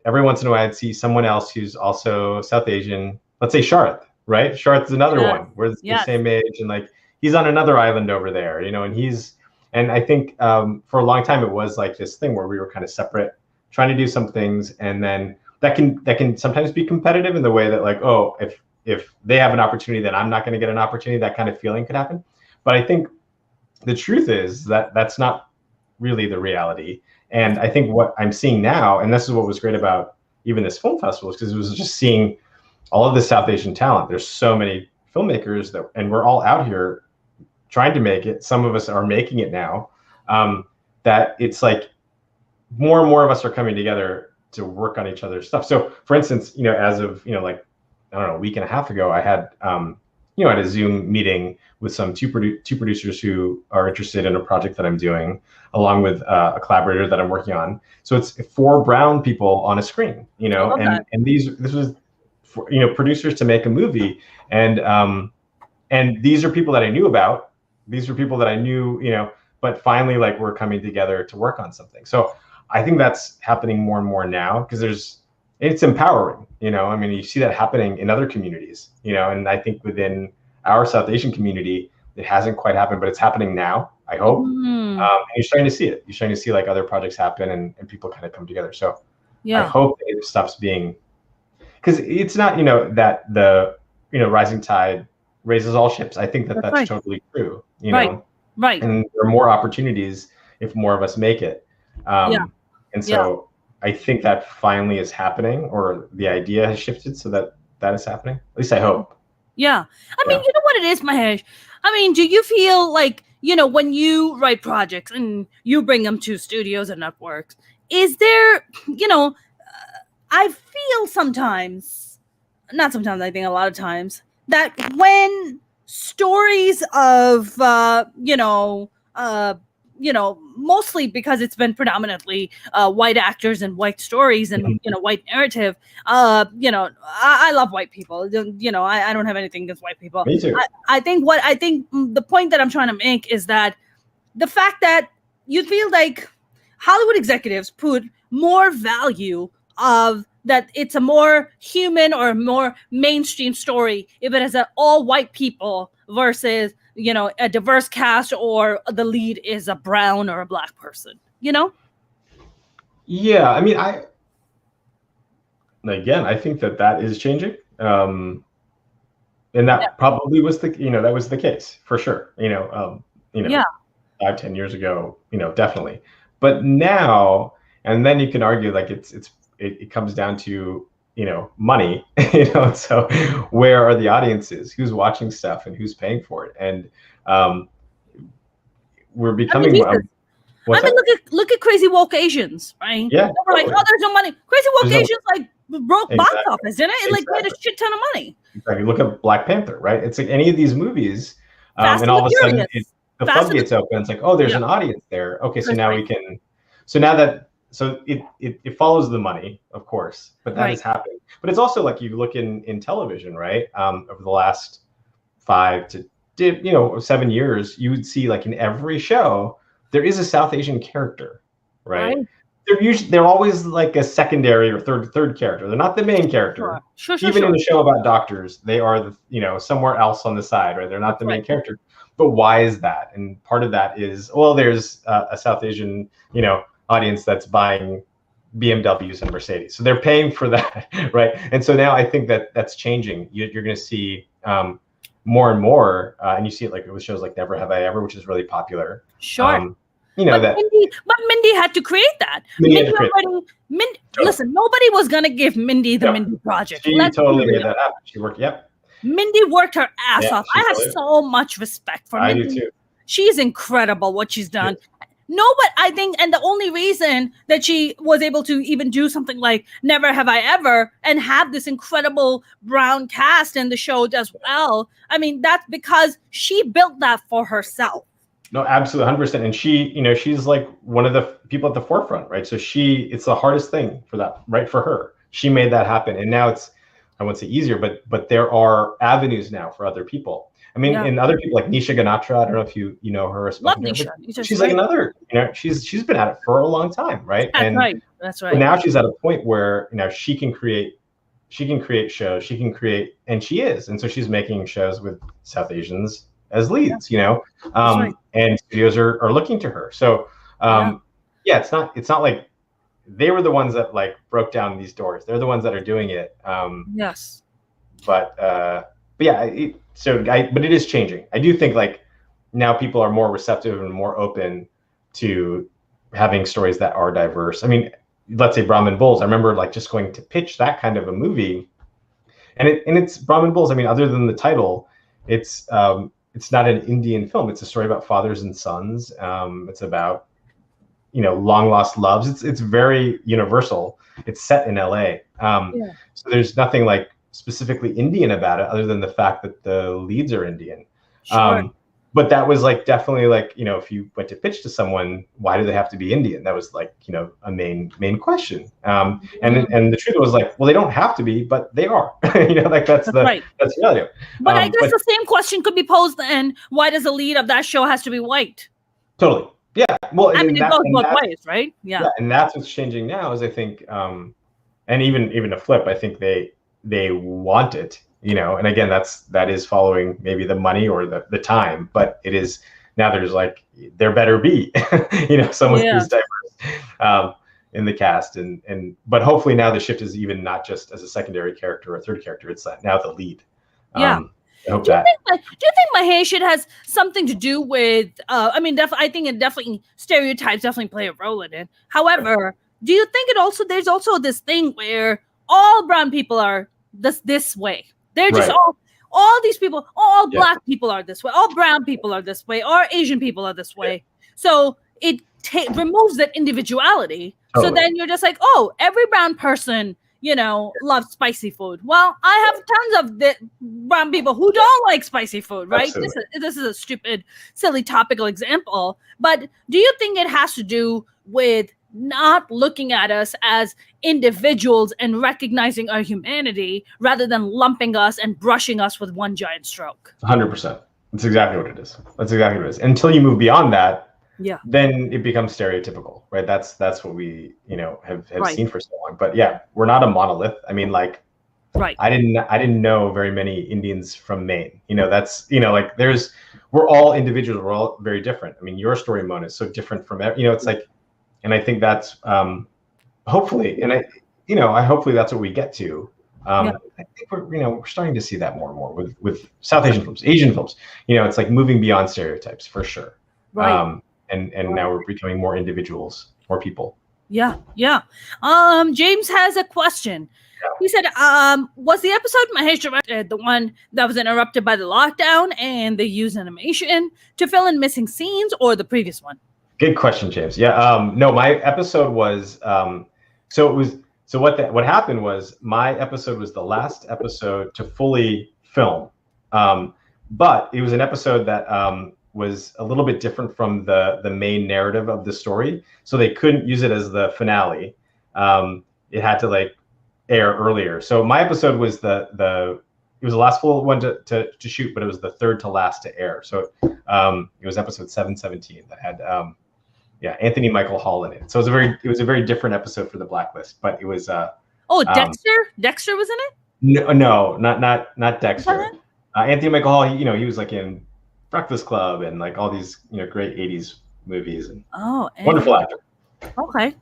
every once in a while I'd see someone else who's also South Asian. Let's say Sharth, right? Sharth's another one. We're the same age, and like he's on another island over there, and I think for a long time it was like this thing where we were kind of separate, trying to do some things, and then that can sometimes be competitive in the way that, like, oh, if they have an opportunity, then I'm not going to get an opportunity. That kind of feeling could happen. But I think the truth is that that's not really the reality. And I think what I'm seeing now, and this is what was great about even this film festival, is because it was just seeing all of the South Asian talent. There's so many filmmakers and we're all out here trying to make it. Some of us are making it now. That it's like more and more of us are coming together to work on each other's stuff. So, for instance, as of like, I don't know, a week and a half ago, I had at a Zoom meeting with some two producers who are interested in a project that I'm doing, along with a collaborator that I'm working on. So it's 4 brown people on a screen, and this was for, producers to make a movie, and these are people that I knew about. These are people that I knew, but finally, like, we're coming together to work on something. So I think that's happening more and more now, because it's empowering, I mean, you see that happening in other communities, and I think within our South Asian community, it hasn't quite happened, but it's happening now, I hope. And you're starting to see it. You're starting to see like other projects happen and people kind of come together. So I hope it stops being, because it's not, that the, rising tide raises all ships. I think that's right. Totally true, know? Right. And there are more opportunities if more of us make it. And so I think that finally is happening, or the idea has shifted so that is happening. At least I hope. Yeah. I mean, you know what it is, Mahesh? I mean, do you feel like, when you write projects and you bring them to studios and networks, is there, I feel sometimes, not sometimes, I think a lot of times, that when stories of, mostly because it's been predominantly white actors and white stories and white narrative. I love white people. I don't have anything against white people. Me too. I think the point that I'm trying to make is that the fact that you feel like Hollywood executives put more value of that it's a more human or more mainstream story if it has all white people versus a diverse cast, or the lead is a brown or a black person. Yeah, I mean, I think that is changing, and that probably was the case for sure. 5-10 years ago, definitely. But now, and then you can argue like it comes down to money, so where are the audiences, who's watching stuff, and who's paying for it, and we're becoming. Look at Crazy Woke Asians, right? Yeah, we're like, oh, there's no money. Crazy Woke Asians like broke box Exactly. office, didn't it? It like made a shit ton of money. Exactly. Look at Black Panther, right? It's like any of these movies, Fast and all of a sudden Furious. the floodgates open. It's like, oh, there's an audience there. Okay, so That's now right. we can. So now that it follows the money, of course, but that Right. is happening. But it's also like you look in television, right? Over the last 5 to 7 years, you would see like in every show there is a South Asian character, right? They're always like a secondary or third character. They're not the main character. Sure. Even in the show about doctors, they are somewhere else on the side, right? They're not the main character. But why is that? And part of that is, well, there's a South Asian audience that's buying BMWs and Mercedes, so they're paying for that, right? And so now I think that's changing. You're going to see more and more, and you see it like with shows like Never Have I Ever, which is really popular. Sure. But Mindy had to create that. Listen, nobody was gonna give Mindy the Mindy Project. She totally made that happen. She worked. Yep. Mindy worked her ass off. I have so much respect for Mindy. I do too. She's incredible what she's done. No, but I think, and the only reason that she was able to even do something like Never Have I Ever and have this incredible brown cast in the show as well, I mean, that's because she built that for herself. No, absolutely, 100%. And she, she's like one of the people at the forefront, right? So it's the hardest thing for that, right? For her, she made that happen, and now it's, I wouldn't say easier, but there are avenues now for other people. I mean, and other people like Nisha Ganatra. I don't know if you know her. Love Nisha. She's like another. She's been at it for a long time, right? That's right. Now she's at a point where she can create shows. She can create, and she is, and so she's making shows with South Asians as leads, and studios are looking to her. So, it's not like they were the ones that like broke down these doors. They're the ones that are doing it. Yes. But yeah, but it is changing. I do think like now people are more receptive and more open to having stories that are diverse. I mean, let's say Brahmin Bulls. I remember like just going to pitch that kind of a movie, and it's Brahmin Bulls. I mean, other than the title, it's not an Indian film. It's a story about fathers and sons. It's about long lost loves. It's very universal. It's set in LA. So there's nothing like specifically Indian about it, other than the fact that the leads are Indian. Sure. But that was like definitely like if you went to pitch to someone, why do they have to be Indian? That was like a main question. And the truth was like, well, they don't have to be, but they are. That's reality. But I guess the same question could be posed then: why does the lead of that show has to be white? Totally. Yeah. Well, I mean, it goes both ways, right? Yeah. And that's what's changing now. Is I think, and even a flip, I think they want it. And again, that is following maybe the money or the time, but it is now. There's like there better be, someone who's diverse in the cast, but hopefully now the shift is even not just as a secondary character or a third character. It's now the lead. Yeah. I hope do you think Mahesh, it has something to do with? I mean, I think it definitely stereotypes definitely play a role in it. However, do you think there's also this thing where all brown people are this way? They're just all these people, all black people are this way, all brown people are this way, all Asian people are this way. So it removes that individuality. Totally. So then you're just like, oh, every brown person love spicy food. Well, I have tons of brown people who don't like spicy food, right? This is a stupid, silly topical example. But do you think it has to do with not looking at us as individuals and recognizing our humanity rather than lumping us and brushing us with one giant stroke? 100%. That's exactly what it is. Until you move beyond that, then it becomes stereotypical, right? That's what we, have seen for so long. But yeah, we're not a monolith. I mean, like, I didn't know very many Indians from Maine. We're all individuals. We're all very different. I mean, your story, Mona, is so different from, it's like, and I think that's hopefully, and hopefully that's what we get to. I think we're starting to see that more and more with South Asian films, Asian films. It's like moving beyond stereotypes for sure. Right. And now we're becoming more individuals, more people. Yeah. James has a question. He said, was the episode Mahesh directed the one that was interrupted by the lockdown and they used animation to fill in missing scenes, or the previous one? Good question, James. Yeah. No, my episode was what happened was my episode was the last episode to fully film. But it was an episode that was a little bit different from the main narrative of the story. So they couldn't use it as the finale. It had to air earlier. So my episode was it was the last full one to shoot, but it was the third to last to air. So it was episode 717 that had Anthony Michael Hall in it. So it was a very different episode for the Blacklist, but it was Dexter? Dexter was in it? No, not Dexter. Anthony Michael Hall, he was in Breakfast Club and all these great 80s movies, and wonderful actor. Okay.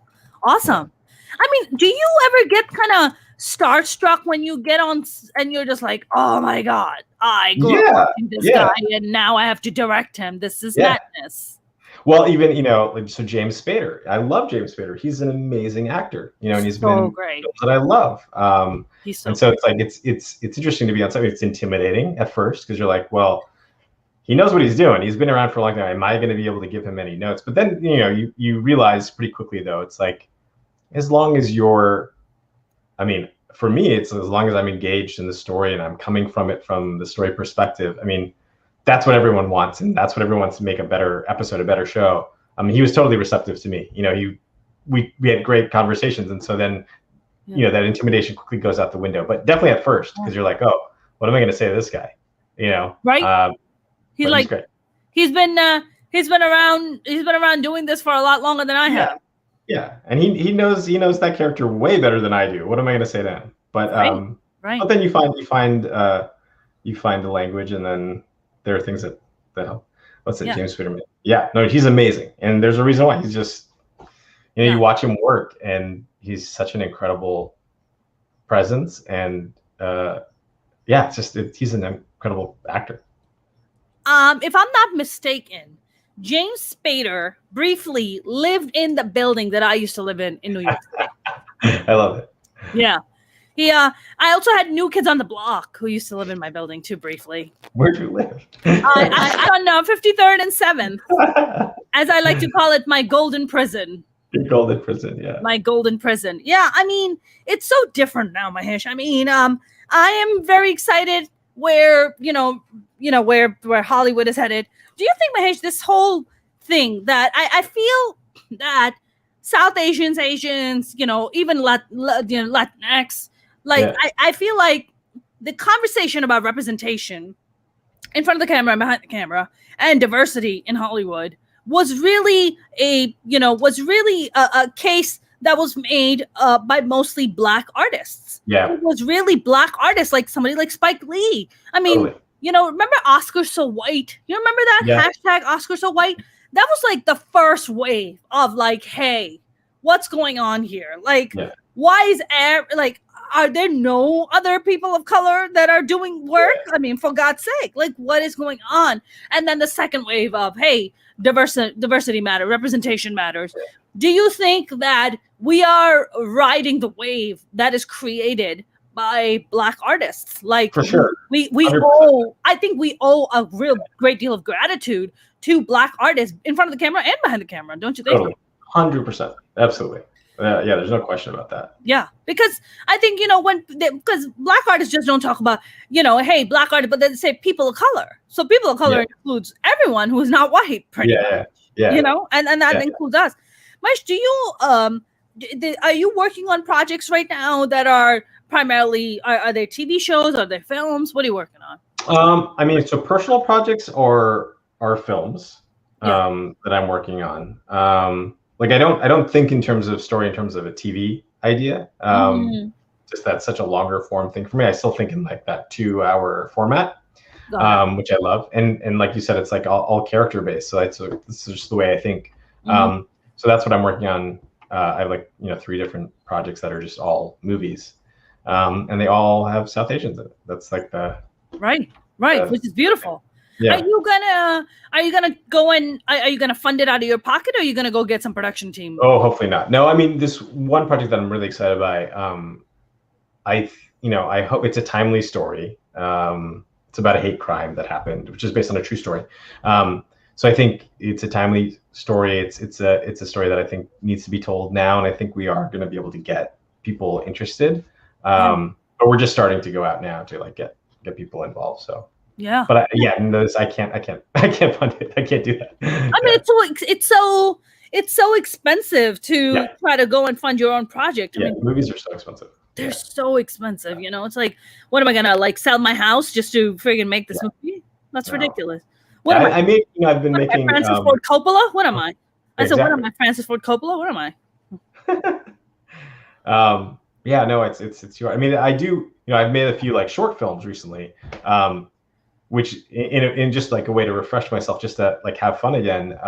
Awesome. I mean, do you ever get kind of starstruck when you get on and you're just like, oh my God, I grew up watching this guy and now I have to direct him. This is madness. Well, even, so James Spader, I love James Spader. He's an amazing actor, and he's been great that I love. So it's interesting to be on something. It's intimidating at first because you're like, well, he knows what he's doing. He's been around for a long time. Am I going to be able to give him any notes? But then, you realize pretty quickly, though, it's like, as long as for me, it's as long as I'm engaged in the story and I'm coming from the story perspective. I mean, that's what everyone wants, and that's what everyone wants to make a better episode, a better show. I mean, he was totally receptive to me. We had great conversations, and so then, that intimidation quickly goes out the window. But definitely at first, because you're like, oh, what am I going to say to this guy? Right? He's great. He's been around doing this for a lot longer than I have. Yeah, and he knows that character way better than I do. What am I going to say to him? But but then you find the language, and then there are things that help. What's it, James Spader? Yeah, no, he's amazing, and there's a reason why. He's just, you watch him work, and he's such an incredible presence, and he's an incredible actor. If I'm not mistaken, James Spader briefly lived in the building that I used to live in New York City. I love it. Yeah. I also had New Kids on the Block who used to live in my building too briefly. Where'd you live? I on 53rd and 7th. As I like to call it, my golden prison. Your golden prison, yeah. My golden prison. Yeah, I mean, it's so different now, Mahesh. I mean, I am very excited where Hollywood is headed. Do you think, Mahesh, this whole thing that I feel that South Asians, even Latinx, I feel like the conversation about representation in front of the camera and behind the camera and diversity in Hollywood was really a case that was made by mostly Black artists. Yeah. It was really Black artists, like somebody like Spike Lee. I mean, totally. Remember Oscar So White? You remember that hashtag Oscar So White? That was like the first wave of hey, what's going on here? Why is are there no other people of color that are doing work? I mean, for God's sake, what is going on? And then the second wave of, hey, diversity matters, representation matters. Do you think that we are riding the wave that is created by Black artists? For sure. I think we owe a real great deal of gratitude to Black artists in front of the camera and behind the camera, don't you think? Totally. 100%. Absolutely. Yeah, there's no question about that. Yeah, because I think, because black artists just don't talk about, hey, black artists, but they say people of color. So people of color includes everyone who is not white, pretty much. Yeah. And that includes us. Mahesh, do you are you working on projects right now that are primarily are they TV shows? Are they films? What are you working on? I mean, so personal projects are films that I'm working on. Like I don't think in terms of story in terms of a TV idea. Just that's such a longer form thing for me. I still think in like that 2-hour format, which I love. And like you said, it's like all character based. So this is just the way I think. So that's what I'm working on. I have 3 different projects that are just all movies, and they all have South Asians in it. That's like the right, which is beautiful. Yeah. Are you gonna go and are you gonna fund it out of your pocket, or are you gonna go get some production team? Oh, hopefully not. No, I mean, this one project that I'm really excited by. I hope it's a timely story. It's about a hate crime that happened, which is based on a true story. So I think it's a timely story. It's a story that I think needs to be told now, and I think we are going to be able to get people interested. But we're just starting to go out now to get people involved. So. Yeah. But I can't fund it. I can't do that. I mean, it's so expensive to try to go and fund your own project. I mean, movies are so expensive. They're so expensive. It's like, what am I gonna sell my house just to friggin' make this movie? That's ridiculous. What am I? I've been making Francis Ford Coppola. What am I? I said, exactly. what am I? Francis Ford Coppola. What am I? Yeah, no, it's your. I mean, I do. I've made a few short films recently. Which in just a way to refresh myself, just to have fun again.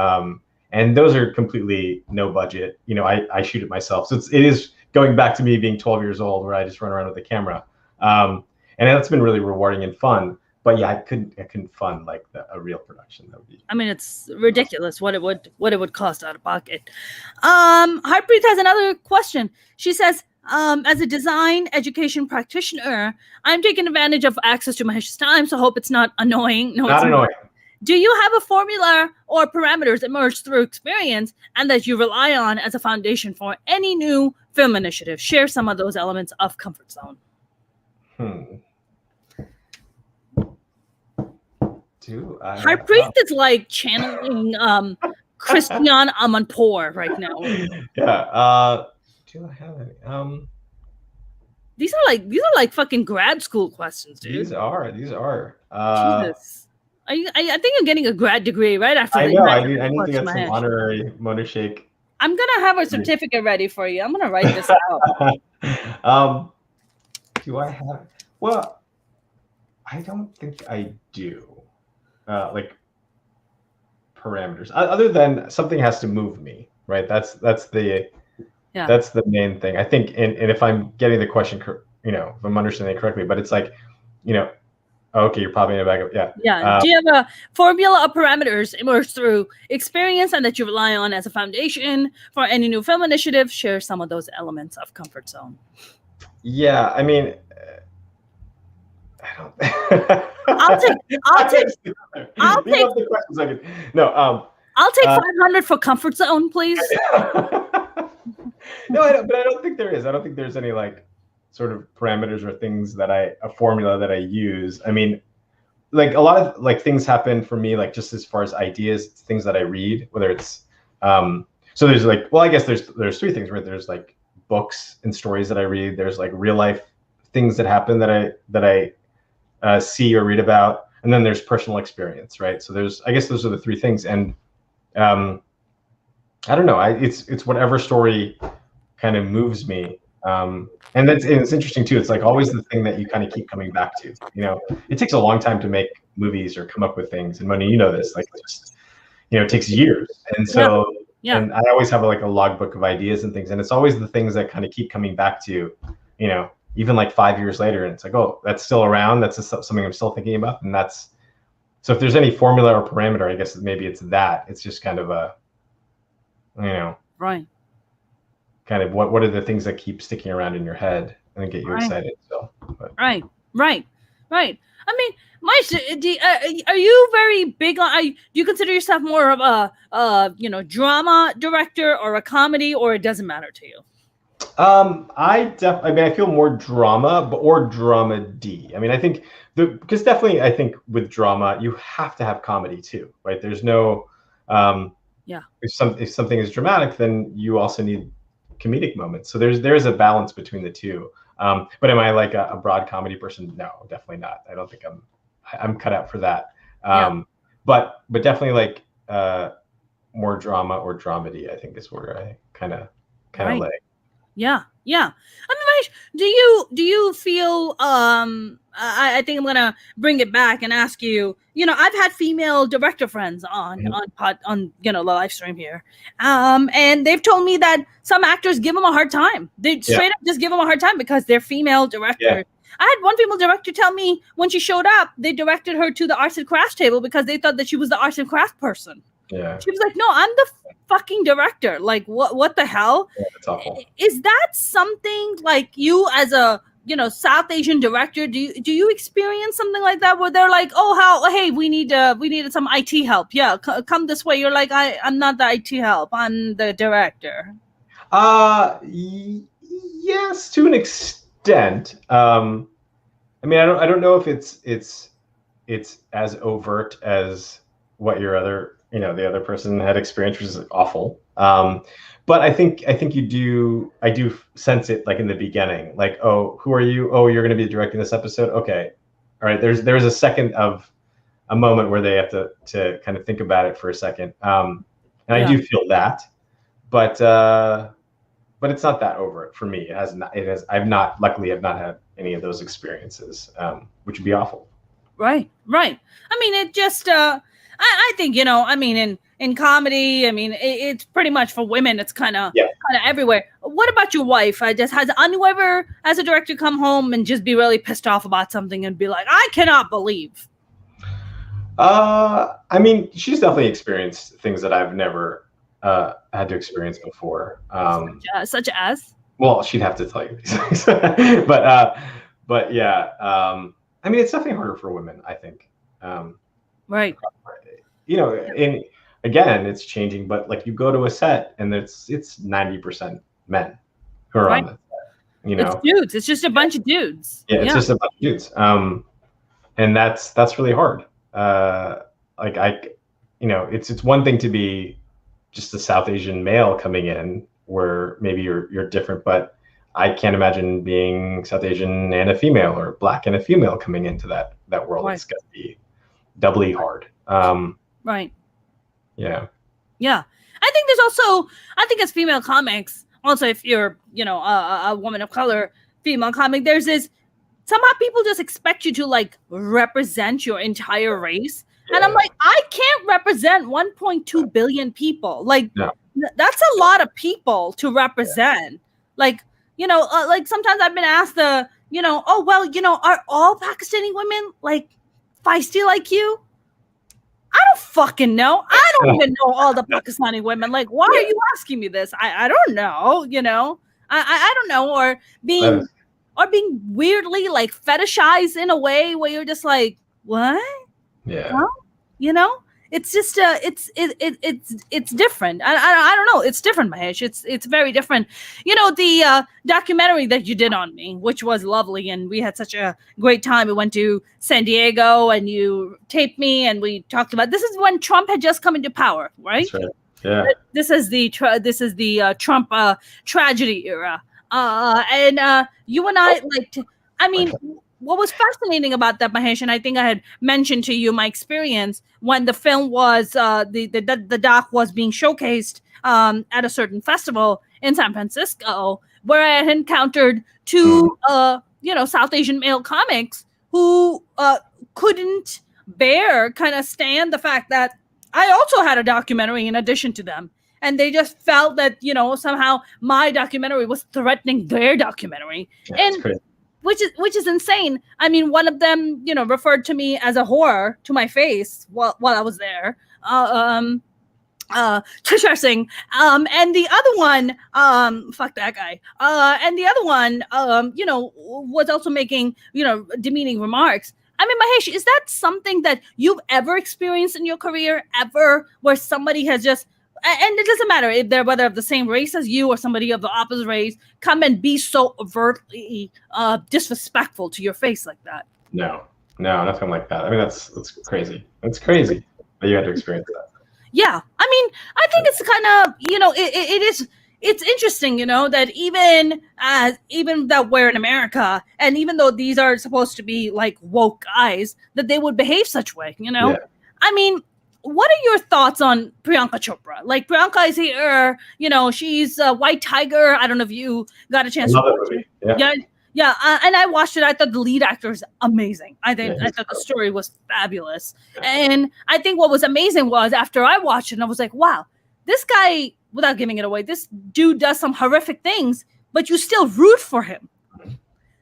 And those are completely no budget. I shoot it myself. So it is going back to me being 12 years old, where I just run around with a camera. And that's been really rewarding and fun. But yeah, I couldn't fund a real production. That would be. I mean, it's ridiculous what it would cost out of pocket. Harpreet has another question. She says, as a design education practitioner, I'm taking advantage of access to Mahesh's time, so hope it's not annoying. No, not annoying. Do you have a formula or parameters emerged through experience and that you rely on as a foundation for any new film initiative? Share some of those elements of comfort zone. Harpreet is channeling Christian Amanpour right now. Yeah. Do I have any? These are fucking grad school questions, dude. These are. Jesus. I think I'm getting a grad degree right after. I know. I need to get some honorary Mona Shake. I'm gonna have a certificate ready for you. I'm gonna write this out. Do I have? Well, I don't think I do. Parameters, other than something has to move me, right? That's the main thing, I think. And if I'm getting the question, if I'm understanding it correctly, but it's okay, you're probably in a bag of do you have a formula of parameters emerged through experience and that you rely on as a foundation for any new film initiative? Share some of those elements of comfort zone. Yeah, I mean, I don't. I'll take. The questions no. I'll take 500 for comfort zone, please. No, but I don't think there is. I don't think there's any sort of parameters or things a formula that I use. I mean, a lot of things happen for me, just as far as ideas, things that I read, whether it's so there's I guess there's 3 things, right? There's books and stories that I read. There's real life things that happen that I see or read about, and then there's personal experience, right? So I guess those are the 3 things. And I don't know. It's whatever story kind of moves me. And it's interesting too. It's always the thing that you kind of keep coming back to. It takes a long time to make movies or come up with things. And Moni, this, it takes years. And so, and I always have a logbook of ideas and things. And it's always the things that kind of keep coming back to, even 5 years later. And it's oh, that's still around. That's something I'm still thinking about. And so if there's any formula or parameter, I guess maybe it's that. It's just kind of a, right. Kind of what are the things that keep sticking around in your head and get you excited? So, right. I mean, Mahesh, are you very big on? Do you consider yourself more of a drama director or a comedy, or it doesn't matter to you? I mean, I feel more drama, or dramedy. I mean, I think because definitely, I think with drama, you have to have comedy too, right? There's no, Yeah. if something is dramatic, then you also need comedic moments. So there's a balance between the two. But am I like a broad comedy person? No, definitely not. I don't think I'm cut out for that. Yeah. But definitely like more drama or dramedy, I think is where I kind of Right. lay. Yeah. I mean, Mahesh, do you feel I think I'm gonna bring it back and ask you, I've had female director friends on the live stream here. And they've told me that some actors give them a hard time. They straight up just give them a hard time because they're female directors. Yeah. I had one female director tell me when she showed up, they directed her to the arts and crafts table because they thought that she was the arts and crafts person. Yeah. She was like, "No, I'm the fucking director." Like, what the hell? Yeah, that's awful. Is that something like you as a South Asian director? Do you experience something like that where they're like, "Oh, hey, we needed some IT help. Yeah, come this way." You're like, I'm not the IT help. I'm the director. Yes, to an extent. I mean, I don't know if it's as overt as what your other the other person had experienced, which is awful. But I think I do sense it like in the beginning, like, oh, who are you? Oh, you're going to be directing this episode. Okay, all right. There's a second of a moment where they have to kind of think about it for a second, and I do feel that, but it's not that overt for me. Luckily have not had any of those experiences, which would be awful. Right. I mean, it just I think I mean in comedy, I mean it's pretty much for women. It's kind of everywhere. What about your wife? Has Anu ever, as a director, come home and just be really pissed off about something and be like, "I cannot believe"? I mean, she's definitely experienced things that I've never had to experience before. Such as? Well, she'd have to tell you these things, but yeah. I mean, it's definitely harder for women, I think. Right. And again, it's changing, but like you go to a set and it's 90% men who are on the set. It's dudes. It's just a bunch of dudes. Yeah, it's just a bunch of dudes. And that's really hard. It's one thing to be just a South Asian male coming in where maybe you're different, but I can't imagine being South Asian and a female, or Black and a female coming into that world. Right. It's going to be doubly hard. Right. Yeah. I think as female comics, also if you're, a woman of color, female comic, there's this, somehow people just expect you to like represent your entire race. Yeah. And I'm like, I can't represent 1.2 billion people. Like, that's a lot of people to represent. Yeah. Like sometimes I've been asked are all Pakistani women like feisty like you? I don't fucking know. I don't even know all the Pakistani women. Like, why are you asking me this? I don't know, I don't know. Or being weirdly like fetishized in a way where you're just like, what? Yeah. Huh? It's just it's different. I don't know. It's different, Mahesh. It's very different. The documentary that you did on me, which was lovely, and we had such a great time. We went to San Diego, and you taped me, and we talked about. This is when Trump had just come into power, right? That's right. Yeah. This is the Trump tragedy era, and you and I liked. I mean. What was fascinating about that, Mahesh, and I think I had mentioned to you my experience when the film was the doc was being showcased at a certain festival in San Francisco, where I had encountered two South Asian male comics who couldn't stand the fact that I also had a documentary in addition to them. And they just felt that, somehow my documentary was threatening their documentary. That's crazy. Which is insane. I mean, one of them, referred to me as a whore to my face while I was there. Tushar Singh. And the other one, fuck that guy. And the other one, was also making, demeaning remarks. I mean, Mahesh, is that something that you've ever experienced in your career, ever, where somebody has just, and it doesn't matter if they're whether of the same race as you or somebody of the opposite race, come and be so overtly disrespectful to your face like that. No, nothing like that. I mean, that's crazy. That's crazy that you had to experience that. Yeah, I mean, I think it's kind of, it's interesting, that even that we're in America, and even though these are supposed to be like woke guys, that they would behave such way, Yeah. I mean, what are your thoughts on Priyanka Chopra? Like, Priyanka is here, she's a white tiger. I don't know if you got a chance to watch it. Yeah, and I watched it. I thought the lead actor is amazing. I thought the story was fabulous. And I think what was amazing was after I watched it, and I was like, wow, this guy, without giving it away, this dude does some horrific things, but you still root for him.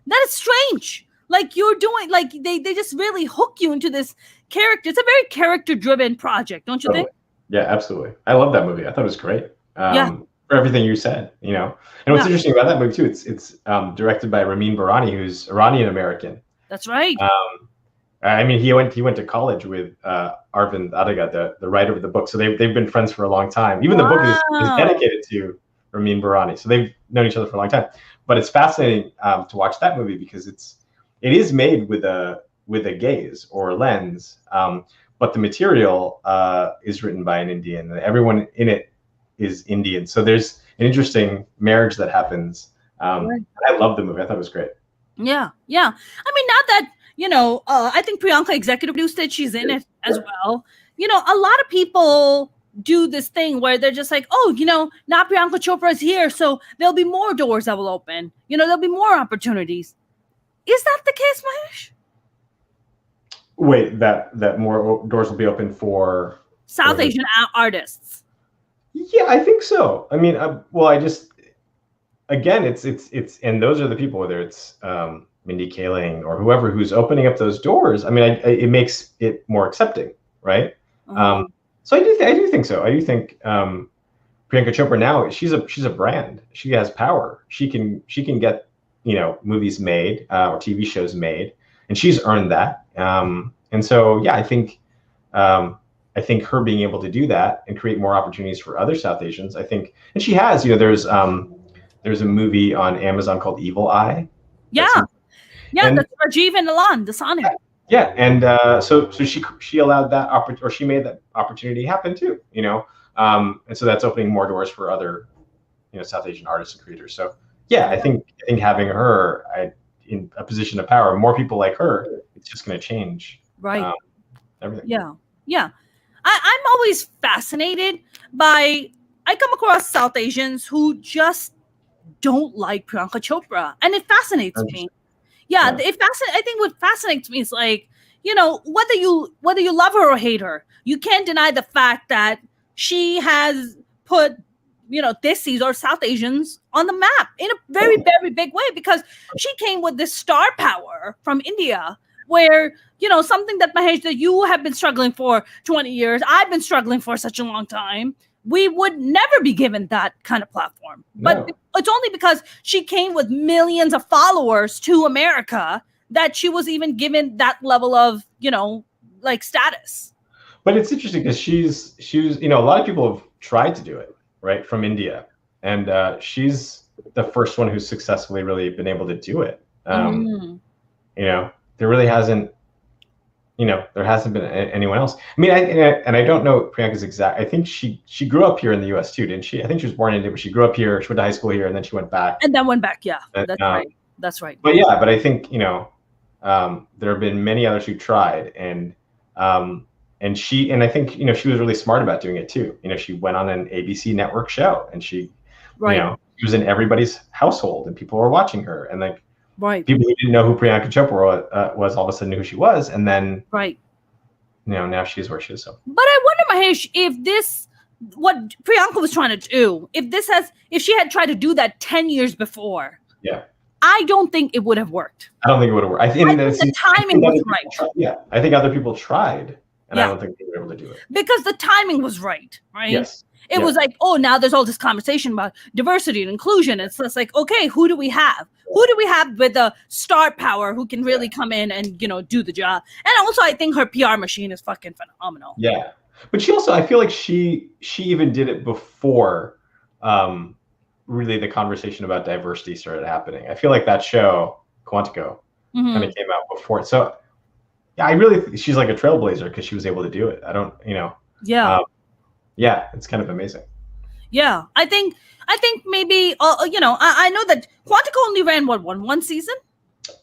That is strange. Like, you're doing, like, they just really hook you into this character. It's a very character-driven project, don't you think? Yeah, absolutely. I love that movie. I thought it was great. For everything you said, And what's interesting about that movie too, it's directed by Ramin Barani, who's Iranian American. That's right. I mean, he went to college with Arvind Adiga, the writer of the book. So they've been friends for a long time. Even the book is dedicated to Ramin Barani. So they've known each other for a long time. But it's fascinating to watch that movie because it is made with a gaze or lens, but the material is written by an Indian. Everyone in it is Indian. So there's an interesting marriage that happens. I love the movie. I thought it was great. Yeah. I mean, not that, I think Priyanka executive produced it. She's in it as well. A lot of people do this thing where they're just like, oh, now Priyanka Chopra is here, so there'll be more doors that will open. There'll be more opportunities. Is that the case, Mahesh? Wait, that more doors will be open for South Asian artists. Yeah, I think so. I mean, again, it's and those are the people, whether it's Mindy Kaling or whoever who's opening up those doors. I mean, it makes it more accepting, right? So I do think so. I do think Priyanka Chopra now, she's a brand. She has power. She can get movies made or TV shows made, and she's earned that. And so yeah, I think her being able to do that and create more opportunities for other South Asians, and she has, there's a movie on Amazon called Evil Eye. That's Rajiv and Alan Dasani. Yeah, and so she allowed that or she made that opportunity happen too, and so that's opening more doors for other, South Asian artists and creators. So yeah, I think having her in a position of power, more people like her, it's just going to change everything. Yeah. I'm always fascinated by, I come across South Asians who just don't like Priyanka Chopra, and it fascinates me. I think what fascinates me is like, whether you love her or hate her, you can't deny the fact that she has put, Desis or South Asians on the map in a very, very big way, because she came with this star power from India where, something that Mahesh, that you have been struggling for 20 years, I've been struggling for such a long time, we would never be given that kind of platform. No. But it's only because she came with millions of followers to America that she was even given that level of, status. But it's interesting because she's a lot of people have tried to do it, right, from India. And she's the first one who's successfully really been able to do it. There really hasn't, there hasn't been anyone else. I mean, I don't know Priyanka's exact. I think she grew up here in the U.S. too, didn't she? I think she was born in India, but she grew up here. She went to high school here, and then she went back. And then went back, yeah. That's right. But yeah, but I think there have been many others who tried, and I think she was really smart about doing it too. She went on an ABC network show, and she was in everybody's household, and people were watching her, and people who didn't know who Priyanka Chopra was all of a sudden knew who she was, and then now she's where she is. So, but I wonder, Mahesh, if what Priyanka was trying to do, if she had tried to do that 10 years before, I don't think it would have worked. I don't think it would have worked. I think the timing was right. Yeah, I think other people tried, and I don't think they were able to do it because the timing was right. Yes. It was like, oh, now there's all this conversation about diversity and inclusion. It's just like, okay, who do we have? Who do we have with the star power who can really come in and, do the job? And also, I think her PR machine is fucking phenomenal. Yeah. But she also, I feel like she even did it before really the conversation about diversity started happening. I feel like that show, Quantico, kind of came out before. So yeah, I really, she's like a trailblazer because she was able to do it. I don't, Yeah. Yeah, it's kind of amazing. Yeah. I think maybe, I know that Quantico only ran one season?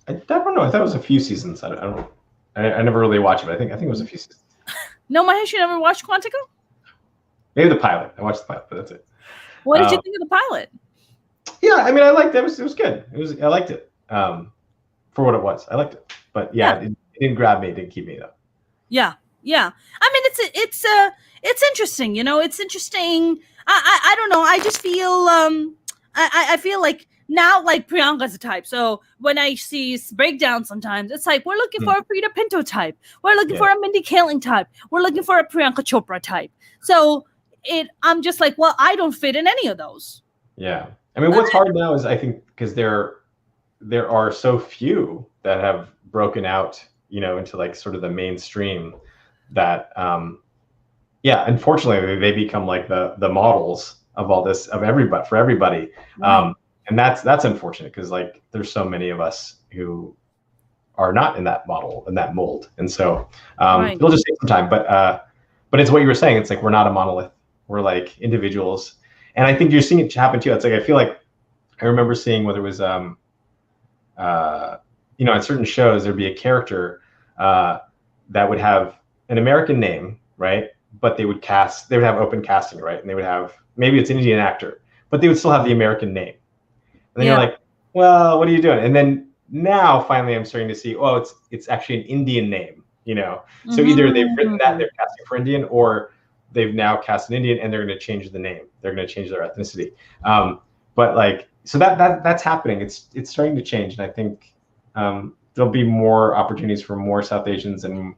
I don't know. I thought it was a few seasons. I don't know. I never really watched it, but I think it was a few seasons. No, Mahesh, you never watched Quantico? Maybe the pilot. I watched the pilot, but that's it. What did you think of the pilot? Yeah, I mean, I liked it. It was good. I liked it for what it was. I liked it, but yeah. It didn't grab me. It didn't keep me though. Yeah. I mean, it's interesting. It's interesting. I don't know. I just feel I feel like now, like, Priyanka's a type. So when I see breakdowns sometimes, it's like, we're looking for a Frida Pinto type. We're looking for a Mindy Kaling type. We're looking for a Priyanka Chopra type. So I'm just like, well, I don't fit in any of those. Yeah. I mean, what's hard now is, I think, because there are so few that have broken out, into like sort of the mainstream, that unfortunately they become like the models of all this, for everybody. Right. And that's unfortunate, because like there's so many of us who are not in that model, in that mold. And so it'll just take some time, but it's what you were saying. It's like, we're not a monolith. We're like individuals. And I think you're seeing it happen too. It's like, I feel like I remember seeing whether it was on certain shows, there'd be a character that would have an American name, right? But they would have open casting, right? And they would have, maybe it's an Indian actor, but they would still have the American name. And then you're like, well, what are you doing? And then now finally I'm starting to see, it's actually an Indian name, So either they've written that, they're casting for Indian, or they've now cast an Indian and they're going to change the name. They're going to change their ethnicity. But like, so that's happening. It's starting to change. And I think there'll be more opportunities for more South Asians. And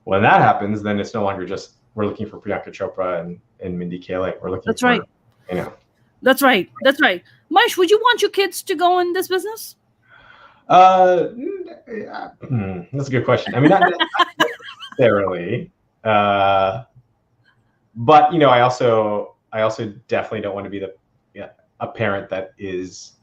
when that happens, then it's no longer just, we're looking for Priyanka Chopra and Mindy Kaling. We're looking That's right. That's right. Mahesh, would you want your kids to go in this business? That's a good question. I mean, not necessarily. But I also definitely don't want to be a parent that is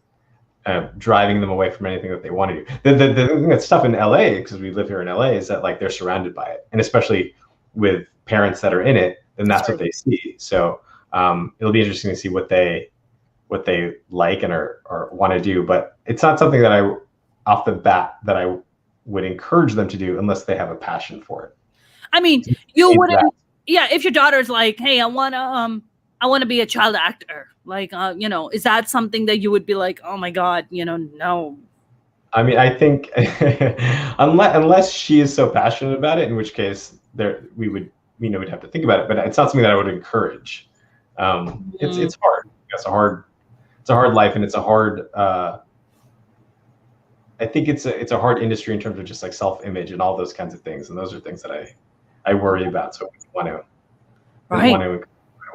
driving them away from anything that they want to do. The thing that's tough in LA, because we live here in LA, is that like they're surrounded by it, and especially with parents that are in it, then that's what they see. So it'll be interesting to see what they like and or want to do. But it's not something that off the bat that I would encourage them to do unless they have a passion for it. I mean, you wouldn't. Yeah, if your daughter's like, hey, I want to be a child actor, like, is that something that you would be like, oh my God, no? I mean, I think unless she is so passionate about it, in which case we'd have to think about it. But it's not something that I would encourage. It's hard. It's a hard life, and it's a hard. I think it's a hard industry in terms of just like self-image and all those kinds of things, and those are things that I worry about. So I want to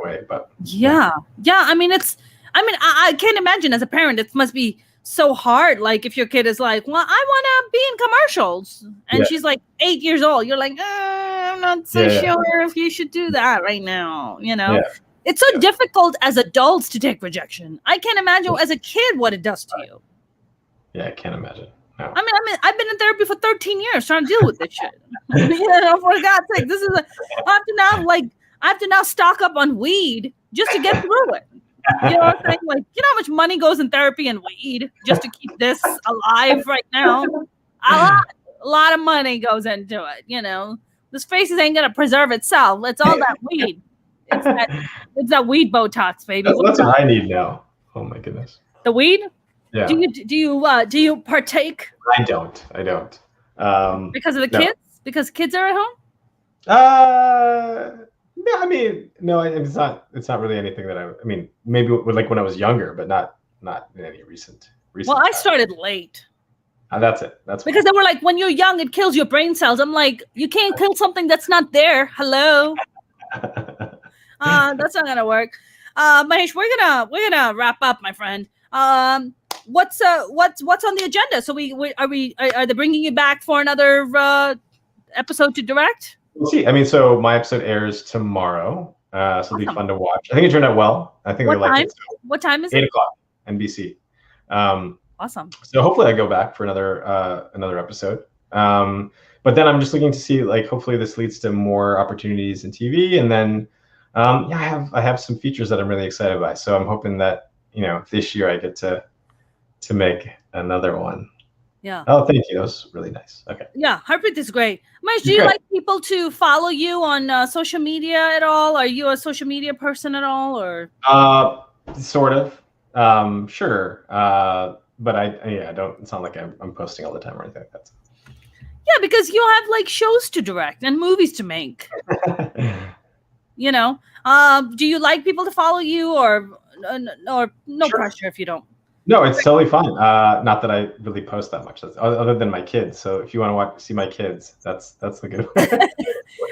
away, but yeah. I mean, I can't imagine as a parent, it must be so hard. Like, if your kid is like, well, I want to be in commercials, and she's like 8 years old, you're like, I'm not so sure if you should do that right now. It's so difficult as adults to take rejection. I can't imagine as a kid what it does to you. Yeah, I can't imagine. No. I mean, I've been in therapy for 13 years trying to deal with this shit. For God's sake, I have to now stock up on weed just to get through it. You know what I'm saying? Like, how much money goes in therapy and weed just to keep this alive right now? A lot of money goes into it. This face ain't gonna preserve itself. It's all that weed. It's that weed Botox, baby. That's what I need now. Oh my goodness. The weed? Yeah. Do you partake? I don't. Because of the kids? Because kids are at home? No, I mean, no, it's not really anything that I mean, maybe like when I was younger, but not in any recent. Well, I started late. That's it. That's because they were like, when you're young, it kills your brain cells. I'm like, you can't kill something that's not there. Hello. That's not gonna work. Mahesh, we're gonna wrap up, my friend. What's on the agenda? So are they bringing you back for another episode to direct? We'll see. I mean, so my episode airs tomorrow, so it'll be fun to watch. I think it turned out well. I think What they like time? it. So What time is 8 it? o'clock, NBC. Awesome. So hopefully I go back for another episode. But then I'm just looking to see, like, hopefully this leads to more opportunities in TV, and then I have some features that I'm really excited by. So I'm hoping that this year I get to make another one. Yeah. Oh, thank you. That was really nice. Okay. Yeah, Harpreet is great. Mahesh, do you like people to follow you on social media at all? Are you a social media person at all, or? Sort of. Sure. But I don't. It's not like I'm posting all the time or anything like that. Yeah, because you have like shows to direct and movies to make. Do you like people to follow you, or no pressure if you don't? No, it's totally fine. Not that I really post that much, other than my kids. So if you want to see my kids, that's the good way.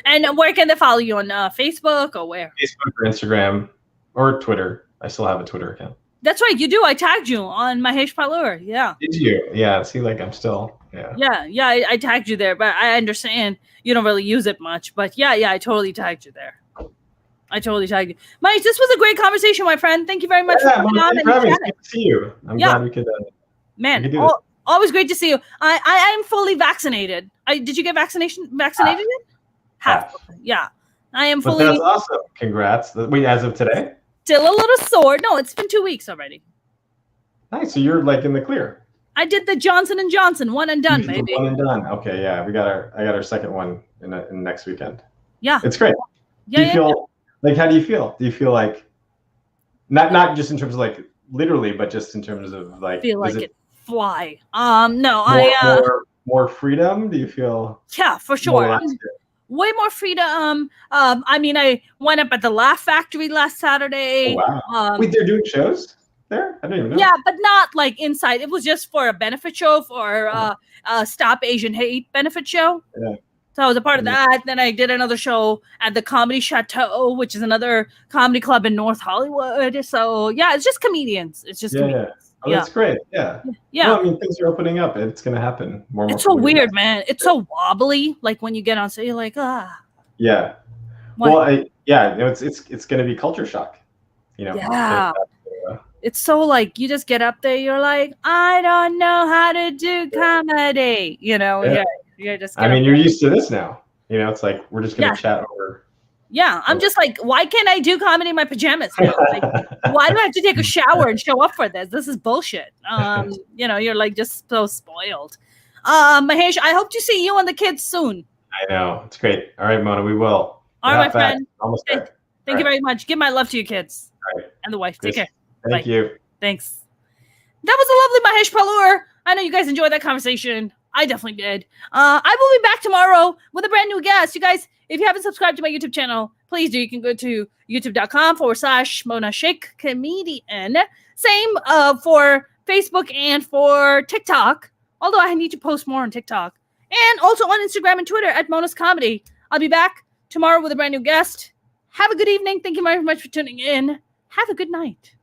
And where can they follow you, on Facebook or where? Facebook or Instagram or Twitter. I still have a Twitter account. That's right, you do. I tagged you on Mahesh Pailoor. Yeah. Did you? Yeah. See, like I'm still. Yeah. Yeah. I tagged you there, but I understand you don't really use it much. But yeah, I totally tagged you there. I totally tagged you. Mahesh, this was a great conversation, my friend. Thank you very much for coming on. It's good to see you. I'm glad we could. Man, always great to see you. I am fully vaccinated. Did you get vaccinated yet? Half. Yeah. I am fully. But that's awesome. Congrats. Wait, as of today? Still a little sore. No, it's been 2 weeks already. Nice. So you're like in the clear. I did the Johnson & Johnson, one and done, baby. One and done. Okay, yeah. I got our second one in next weekend. Yeah. It's great. Yeah. Do you feel like, how do you feel? Do you feel like not just in terms of like literally, but just in terms of like feel like it fly? No, more freedom? Do you feel? Yeah, for sure. Way more freedom. I mean, I went up at the Laugh Factory last Saturday. Oh, wow. Wait, they're doing shows there? I didn't even know. Yeah, but not like inside. It was just for a benefit show for Stop Asian Hate benefit show. Yeah. So I was a part of that. Then I did another show at the Comedy Chateau, which is another comedy club in North Hollywood. So yeah, it's just comedians. It's just comedians. Oh, that's great. Yeah. No, I mean, things are opening up. It's going to happen more. It's so weird, man. It's so wobbly. Like when you get on stage, you're like, Yeah. What? Well, it's going to be culture shock. Yeah. It's so like you just get up there, you're like, I don't know how to do comedy. You're just. I mean, you're used to this now. It's like we're just going to chat over. Yeah, I'm just like, why can't I do comedy in my pajamas now? Like, why do I have to take a shower and show up for this? This is bullshit. You're like just so spoiled. Mahesh, I hope to see you and the kids soon. I know. It's great. All right, Mona, we will. All right, my friend. Almost there. Thank you very much. Give my love to your kids. All right. And the wife. Take care. Thank you. Thanks. That was a lovely Mahesh Pailoor. I know you guys enjoyed that conversation. I definitely did. I will be back tomorrow with a brand new guest. You guys, if you haven't subscribed to my YouTube channel, please do. You can go to youtube.com/Mona Sheikh Comedian. Same for Facebook and for TikTok. Although I need to post more on TikTok. And also on Instagram and Twitter at Mona's Comedy. I'll be back tomorrow with a brand new guest. Have a good evening. Thank you very much for tuning in. Have a good night.